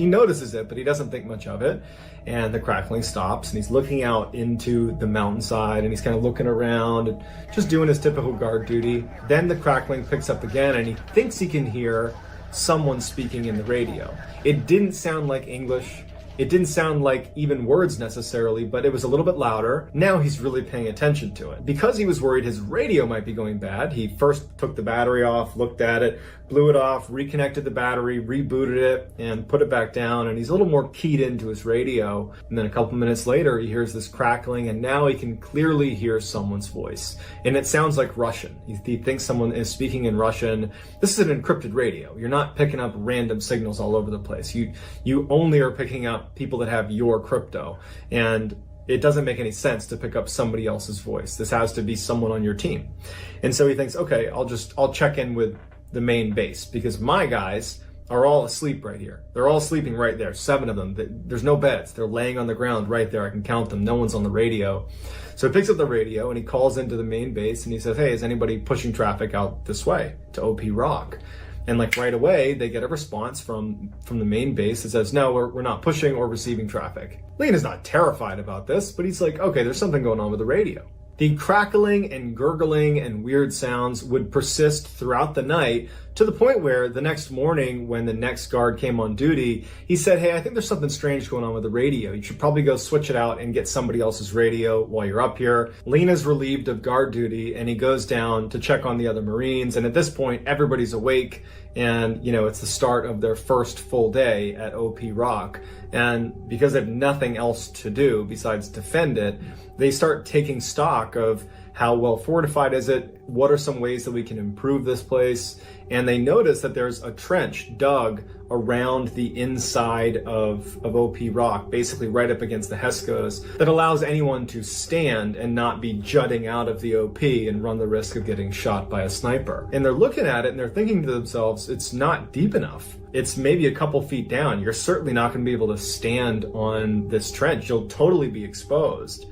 notices it, but he doesn't think much of it. And the crackling stops and he's looking out into the mountainside and he's kind of looking around and just doing his typical guard duty. Then the crackling picks up again and he thinks he can hear someone speaking in the radio. It didn't sound like English. It didn't sound like even words necessarily, but it was a little bit louder. Now he's really paying attention to it. Because he was worried his radio might be going bad, he first took the battery off, looked at it, blew it off, reconnected the battery, rebooted it, and put it back down. And he's a little more keyed into his radio. And then a couple minutes later, he hears this crackling, and now he can clearly hear someone's voice. And it sounds like Russian. He thinks someone is speaking in Russian. This is an encrypted radio. You're not picking up random signals all over the place. You only are picking up people that have your crypto. And it doesn't make any sense to pick up somebody else's voice. This has to be someone on your team. And so he thinks, okay, I'll check in with the main base because my guys are all asleep right here. They're all sleeping right there, 7 of them. There's no beds. They're laying on the ground right there. I can count them. No one's on the radio. So he picks up the radio and he calls into the main base and he says, hey, is anybody pushing traffic out this way to OP Rock? And like right away, they get a response from the main base that says, no, we're not pushing or receiving traffic. Lena's not terrified about this, but he's like, okay, there's something going on with the radio. The crackling and gurgling and weird sounds would persist throughout the night to the point where the next morning when the next guard came on duty, he said, hey, I think there's something strange going on with the radio. You should probably go switch it out and get somebody else's radio while you're up here. Lena's relieved of guard duty and he goes down to check on the other Marines. And at this point, everybody's awake and, it's the start of their first full day at OP Rock. And because they have nothing else to do besides defend it, they start taking stock of How well fortified is it? What are some ways that we can improve this place? And they notice that there's a trench dug around the inside of OP Rock, basically right up against the Heskos, that allows anyone to stand and not be jutting out of the OP and run the risk of getting shot by a sniper. And they're looking at it and they're thinking to themselves, it's not deep enough. It's maybe a couple feet down. You're certainly not going to be able to stand on this trench. You'll totally be exposed.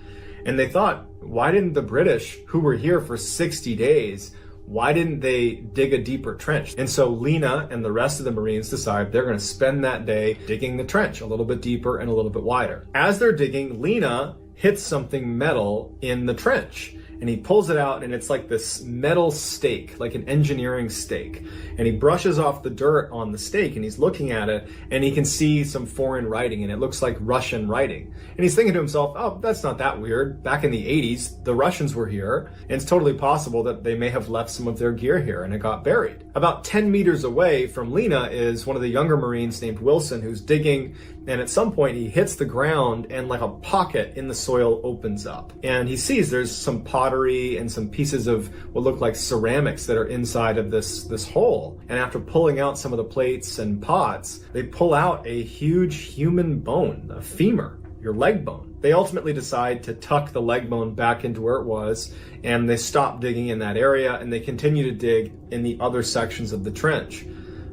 And they thought, why didn't the British, who were here for 60 days, why didn't they dig a deeper trench? And so Lena and the rest of the Marines decide they're going to spend that day digging the trench a little bit deeper and a little bit wider. As they're digging, Lena hits something metal in the trench. And he pulls it out, and it's like this metal stake, like an engineering stake. And he brushes off the dirt on the stake, and he's looking at it, and he can see some foreign writing, and it looks like Russian writing. And he's thinking to himself, oh, that's not that weird. Back in the 80s, the Russians were here, and it's totally possible that they may have left some of their gear here, and it got buried. About 10 meters away from Lena is one of the younger Marines named Wilson, who's digging, and at some point he hits the ground, and like a pocket in the soil opens up. And he sees there's some pottery and some pieces of what look like ceramics that are inside of this hole. And after pulling out some of the plates and pots, they pull out a huge human bone, a femur, your leg bone. They ultimately decide to tuck the leg bone back into where it was, and they stop digging in that area, and they continue to dig in the other sections of the trench.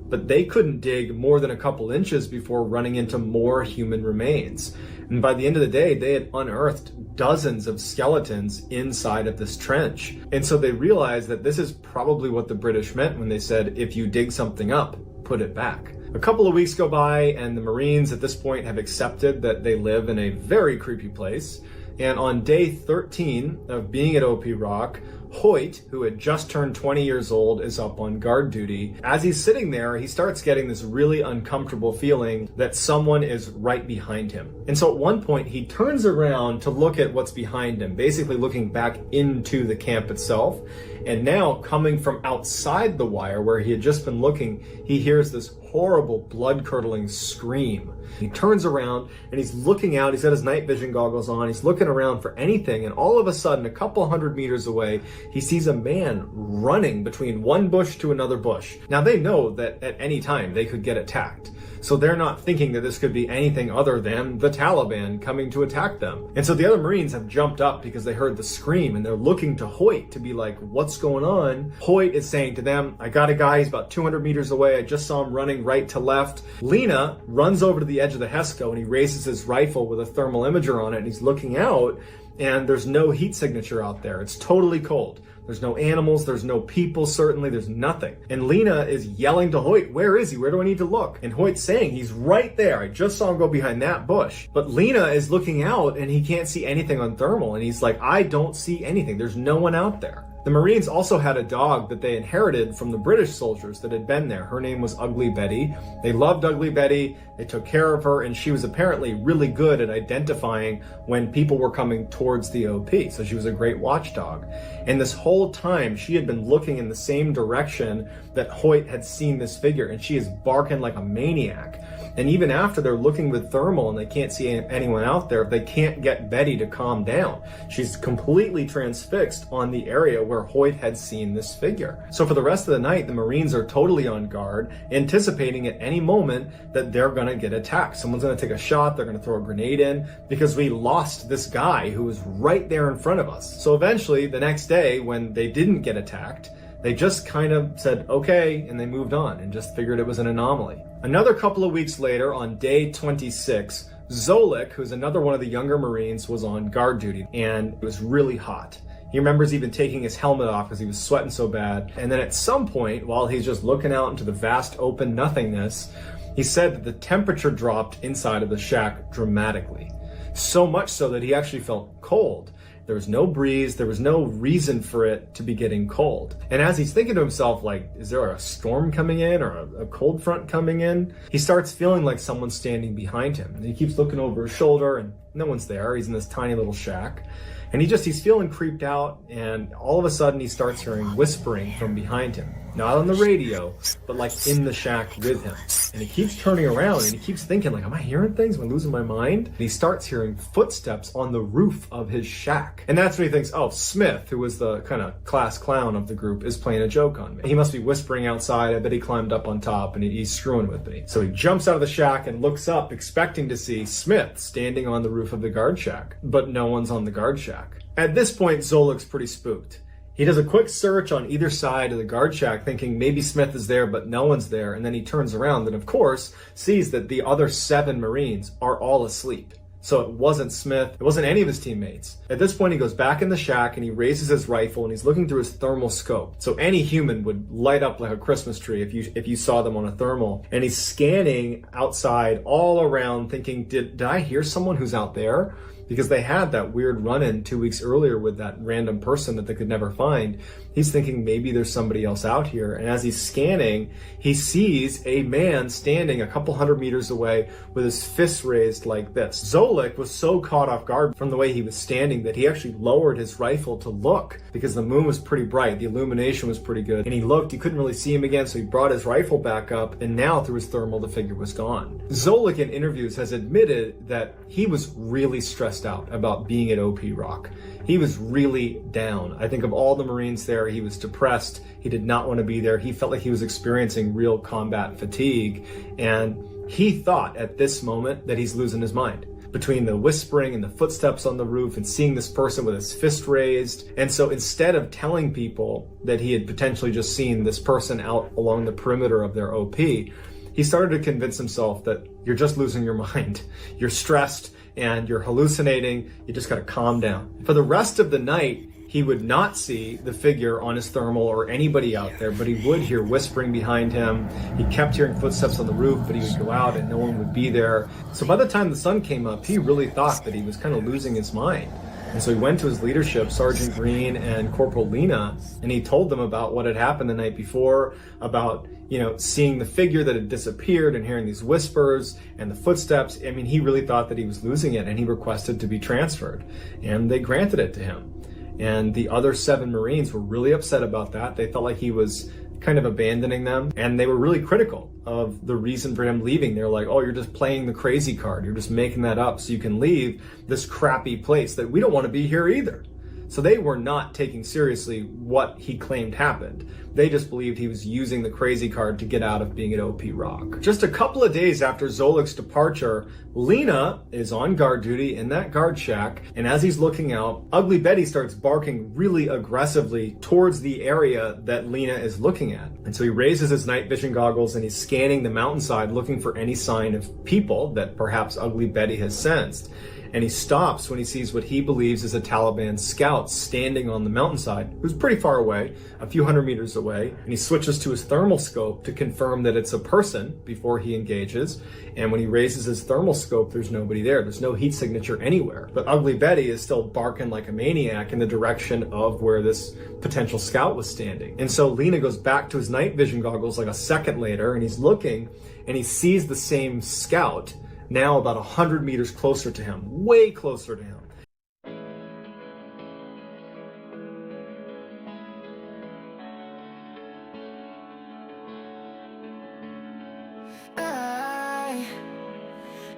But they couldn't dig more than a couple inches before running into more human remains. And by the end of the day, they had unearthed dozens of skeletons inside of this trench. And so they realized that this is probably what the British meant when they said, if you dig something up, put it back. A couple of weeks go by, and the Marines at this point have accepted that they live in a very creepy place. And on day 13 of being at OP Rock, Hoyt, who had just turned 20 years old, is up on guard duty. As he's sitting there, he starts getting this really uncomfortable feeling that someone is right behind him. And so at one point, he turns around to look at what's behind him, basically looking back into the camp itself. And now, coming from outside the wire where he had just been looking, he hears this horrible, blood-curdling scream. He turns around and he's looking out. He's got his night vision goggles on. He's looking around for anything. And all of a sudden, a couple hundred meters away, he sees a man running between one bush to another bush. Now, they know that at any time they could get attacked. So they're not thinking that this could be anything other than the Taliban coming to attack them. And so the other Marines have jumped up because they heard the scream, and they're looking to Hoyt to be like, what's going on? Hoyt is saying to them, I got a guy, he's about 200 meters away. I just saw him running right to left. Lena runs over to the edge of the Hesco, and he raises his rifle with a thermal imager on it, and he's looking out, and there's no heat signature out there. It's totally cold. There's no animals, there's no people, certainly, there's nothing. And Lena is yelling to Hoyt, where is he? Where do I need to look? And Hoyt's saying, he's right there. I just saw him go behind that bush. But Lena is looking out and he can't see anything on thermal. And he's like, I don't see anything. There's no one out there. The Marines also had a dog that they inherited from the British soldiers that had been there. Her name was Ugly Betty. They loved Ugly Betty. They took care of her, and she was apparently really good at identifying when people were coming towards the OP. So she was a great watchdog. And this whole time, she had been looking in the same direction that Hoyt had seen this figure, and she is barking like a maniac. And even after they're looking with thermal and they can't see anyone out there, they can't get Betty to calm down. She's completely transfixed on the area where Hoyt had seen this figure. So for the rest of the night, the Marines are totally on guard, anticipating at any moment that they're going to get attacked. Someone's going to take a shot, they're going to throw a grenade in, because we lost this guy who was right there in front of us. So eventually, the next day, when they didn't get attacked, they just kind of said, okay, and they moved on and just figured it was an anomaly. Another couple of weeks later, on day 26, Zolik, who's another one of the younger Marines, was on guard duty, and it was really hot. He remembers even taking his helmet off because he was sweating so bad. And then at some point, while he's just looking out into the vast open nothingness, he said that the temperature dropped inside of the shack dramatically. So much so that he actually felt cold. There was no breeze, there was no reason for it to be getting cold. And as he's thinking to himself, like, is there a storm coming in or a cold front coming in? He starts feeling like someone's standing behind him. And he keeps looking over his shoulder and no one's there. He's in this tiny little shack. And he's feeling creeped out, and all of a sudden he starts hearing whispering from behind him. not on the radio, but like in the shack with him. And he keeps turning around and he keeps thinking like, am I hearing things? Am I losing my mind? And he starts hearing footsteps on the roof of his shack. And that's when he thinks, oh, Smith, who was the kind of class clown of the group, is playing a joke on me. He must be whispering outside. I bet he climbed up on top and he's screwing with me. So he jumps out of the shack and looks up, expecting to see Smith standing on the roof of the guard shack. But no one's on the guard shack. At this point, Zolik's pretty spooked. He does a quick search on either side of the guard shack, thinking maybe Smith is there, but no one's there. And then he turns around and, of course, sees that the other 7 Marines are all asleep. So it wasn't Smith. It wasn't any of his teammates. At this point, he goes back in the shack and he raises his rifle and he's looking through his thermal scope. So any human would light up like a Christmas tree if you saw them on a thermal. And he's scanning outside all around, thinking, did I hear someone who's out there? Because they had that weird run-in 2 weeks earlier with that random person that they could never find. He's thinking maybe there's somebody else out here. And as he's scanning, he sees a man standing a couple hundred meters away with his fists raised like this. Zolik was so caught off guard from the way he was standing that he actually lowered his rifle to look because the moon was pretty bright. The illumination was pretty good. And he looked, he couldn't really see him again, so he brought his rifle back up, and now through his thermal, the figure was gone. Zolik in interviews has admitted that he was really stressed out about being at OP Rock. He was really down. I think of all the Marines there, he was depressed. He did not want to be there. He felt like he was experiencing real combat fatigue. And he thought at this moment that he's losing his mind between the whispering and the footsteps on the roof and seeing this person with his fist raised. And so instead of telling people that he had potentially just seen this person out along the perimeter of their OP, he started to convince himself that you're just losing your mind. You're stressed and you're hallucinating. You just gotta calm down. For the rest of the night, he would not see the figure on his thermal or anybody out there, but he would hear whispering behind him. He kept hearing footsteps on the roof, but he would go out and no one would be there. So by the time the sun came up, he really thought that he was kind of losing his mind. And so he went to his leadership, Sergeant Green and Corporal Lena, and he told them about what had happened the night before, about, seeing the figure that had disappeared and hearing these whispers and the footsteps. I mean, he really thought that he was losing it, and he requested to be transferred, and they granted it to him. And the other 7 Marines were really upset about that. They felt like he was kind of abandoning them, and they were really critical of the reason for him leaving. They're like, oh, you're just playing the crazy card. You're just making that up so you can leave this crappy place that we don't want to be here either. So they were not taking seriously what he claimed happened. They just believed he was using the crazy card to get out of being at OP Rock. Just a couple of days after Zolik's departure, Lena is on guard duty in that guard shack, and as he's looking out, Ugly Betty starts barking really aggressively towards the area that Lena is looking at. And so he raises his night vision goggles and he's scanning the mountainside looking for any sign of people that perhaps Ugly Betty has sensed. And he stops when he sees what he believes is a Taliban scout standing on the mountainside, who's pretty far away, a few hundred meters away, and he switches to his thermal scope to confirm that it's a person before he engages. And when he raises his thermal scope, there's nobody there. There's no heat signature anywhere. But Ugly Betty is still barking like a maniac in the direction of where this potential scout was standing. And so Lena goes back to his night vision goggles like a second later, and he's looking, and he sees the same scout, now about 100 meters closer to him, way closer to him.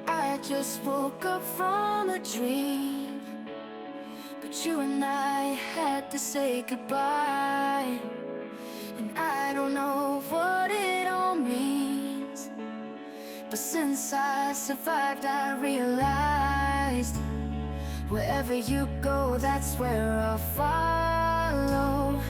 I just woke up from a dream, but you and I had to say goodbye, and I don't know what it all means. But since I survived, I realized wherever you go, that's where I'll follow.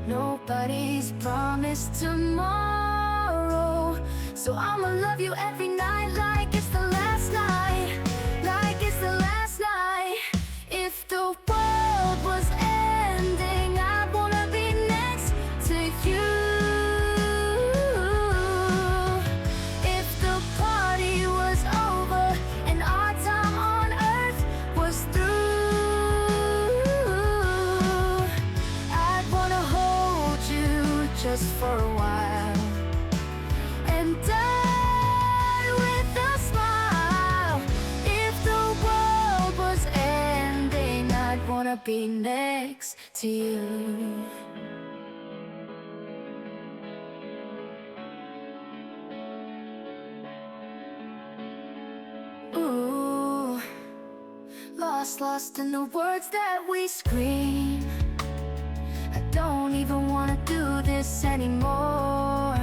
Nobody's promised tomorrow, so I'ma love you every night like it's the last night, like it's the last night. If the world was ending, I'd wanna be next to you. Just for a while, and die with a smile. If the world was ending, I'd wanna be next to you. lost in the words that we scream. I don't even wanna do this anymore,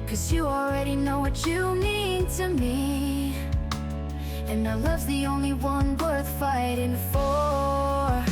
'cause you already know what you mean to me. And our love's the only one worth fighting for.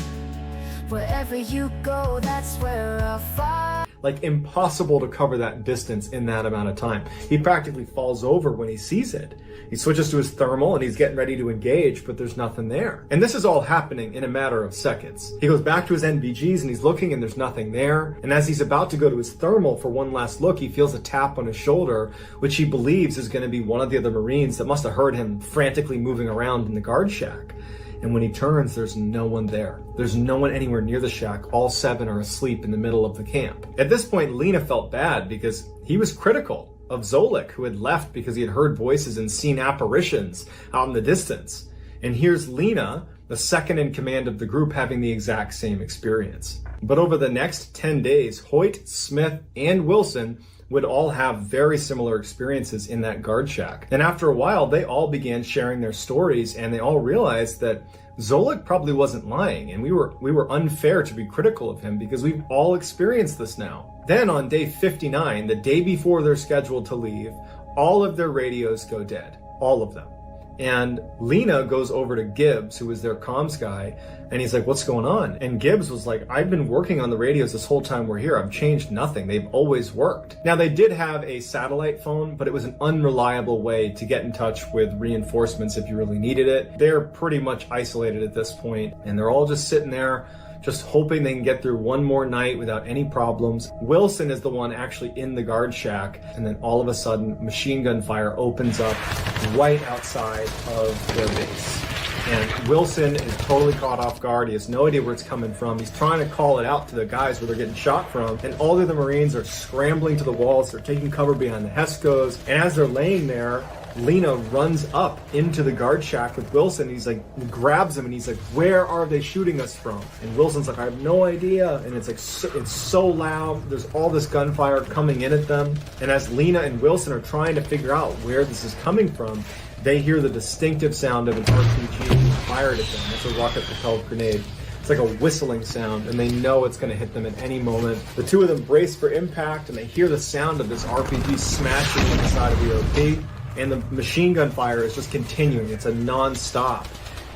Wherever you go, that's where I'll fight. Like, impossible to cover that distance in that amount of time. He practically falls over when he sees it. He switches to his thermal and he's getting ready to engage, but there's nothing there. And this is all happening in a matter of seconds. He goes back to his NVGs and he's looking and there's nothing there. And as he's about to go to his thermal for one last look, he feels a tap on his shoulder, which he believes is going to be one of the other Marines that must have heard him frantically moving around in the guard shack. And when he turns, there's no one there. There's no one anywhere near the shack. All 7 are asleep in the middle of the camp. At this point, Lena felt bad because he was critical of Zolik, who had left because he had heard voices and seen apparitions out in the distance. And here's Lena, the second in command of the group, having the exact same experience. But over the next 10 days, Hoyt, Smith, and Wilson would all have very similar experiences in that guard shack. And after a while, they all began sharing their stories, and they all realized that Zolik probably wasn't lying, and we were unfair to be critical of him because we've all experienced this now. Then on day 59, the day before they're scheduled to leave, all of their radios go dead. All of them. And Lena goes over to Gibbs, who was their comms guy, and he's like, what's going on? And Gibbs was like, I've been working on the radios this whole time we're here. I've changed nothing. They've always worked. Now, they did have a satellite phone, but it was an unreliable way to get in touch with reinforcements if you really needed it. They're pretty much isolated at this point, and they're all just sitting there, just hoping they can get through one more night without any problems. Wilson is the one actually in the guard shack, and then all of a sudden, machine gun fire opens up right outside of their base. And Wilson is totally caught off guard. He has no idea where it's coming from. He's trying to call it out to the guys where they're getting shot from, and all the other Marines are scrambling to the walls. They're taking cover behind the Hescos, and as they're laying there, Lena runs up into the guard shack with Wilson. He's like, grabs him and he's like, where are they shooting us from? And Wilson's like, I have no idea. And it's like, it's so loud. There's all this gunfire coming in at them. And as Lena and Wilson are trying to figure out where this is coming from, they hear the distinctive sound of an RPG being fired at them. It's a rocket-propelled grenade. It's like a whistling sound, and they know it's going to hit them at any moment. The two of them brace for impact, and they hear the sound of this RPG smashing on the side of the OP. And the machine gun fire is just continuing. It's a non-stop.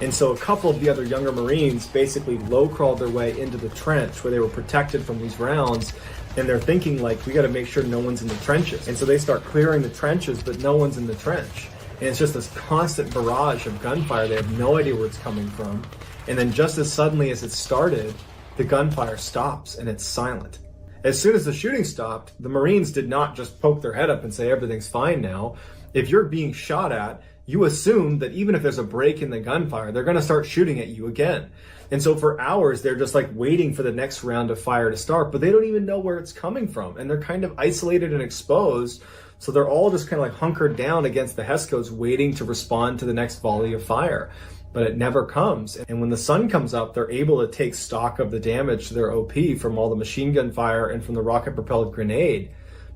And so a couple of the other younger Marines basically low-crawled their way into the trench where they were protected from these rounds. And they're thinking, like, we got to make sure no one's in the trenches. And so they start clearing the trenches, but no one's in the trench. And it's just this constant barrage of gunfire. They have no idea where it's coming from. And then just as suddenly as it started, the gunfire stops and it's silent. As soon as the shooting stopped, the Marines did not just poke their head up and say everything's fine now. If you're being shot at, you assume that even if there's a break in the gunfire, they're going to start shooting at you again. And so for hours, they're just like waiting for the next round of fire to start, but they don't even know where it's coming from. And they're kind of isolated and exposed. So they're all just kind of like hunkered down against the Hescos waiting to respond to the next volley of fire. But it never comes. And when the sun comes up, they're able to take stock of the damage to their OP from all the machine gun fire and from the rocket-propelled grenade.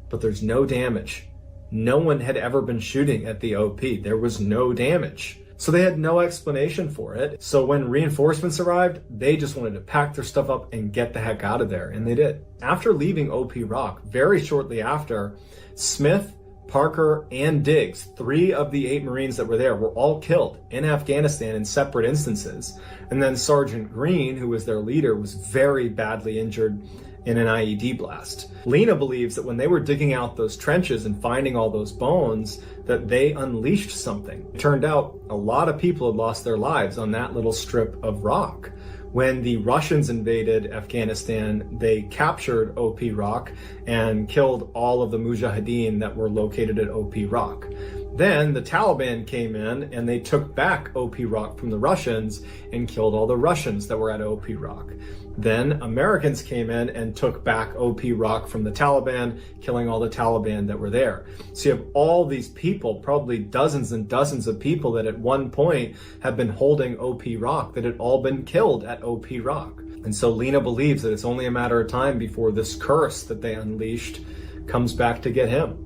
But there's no damage. No one had ever been shooting at the OP. There was no damage. So they had no explanation for it. So when reinforcements arrived, they just wanted to pack their stuff up and get the heck out of there. And they did. After leaving OP Rock, very shortly after, Smith, Parker, and Diggs, 3 of the 8 Marines that were there, were all killed in Afghanistan in separate instances. And then Sergeant Green, who was their leader, was very badly injured in an IED blast. Lena believes that when they were digging out those trenches and finding all those bones, that they unleashed something. It turned out a lot of people had lost their lives on that little strip of rock. When the Russians invaded Afghanistan, they captured OP Rock and killed all of the Mujahideen that were located at OP Rock. Then the Taliban came in and they took back OP Rock from the Russians and killed all the Russians that were at OP Rock. Then Americans came in and took back OP Rock from the Taliban, killing all the Taliban that were there. So you have all these people, probably dozens and dozens of people that at one point have been holding OP Rock, that had all been killed at OP Rock. And so Lena believes that it's only a matter of time before this curse that they unleashed comes back to get him.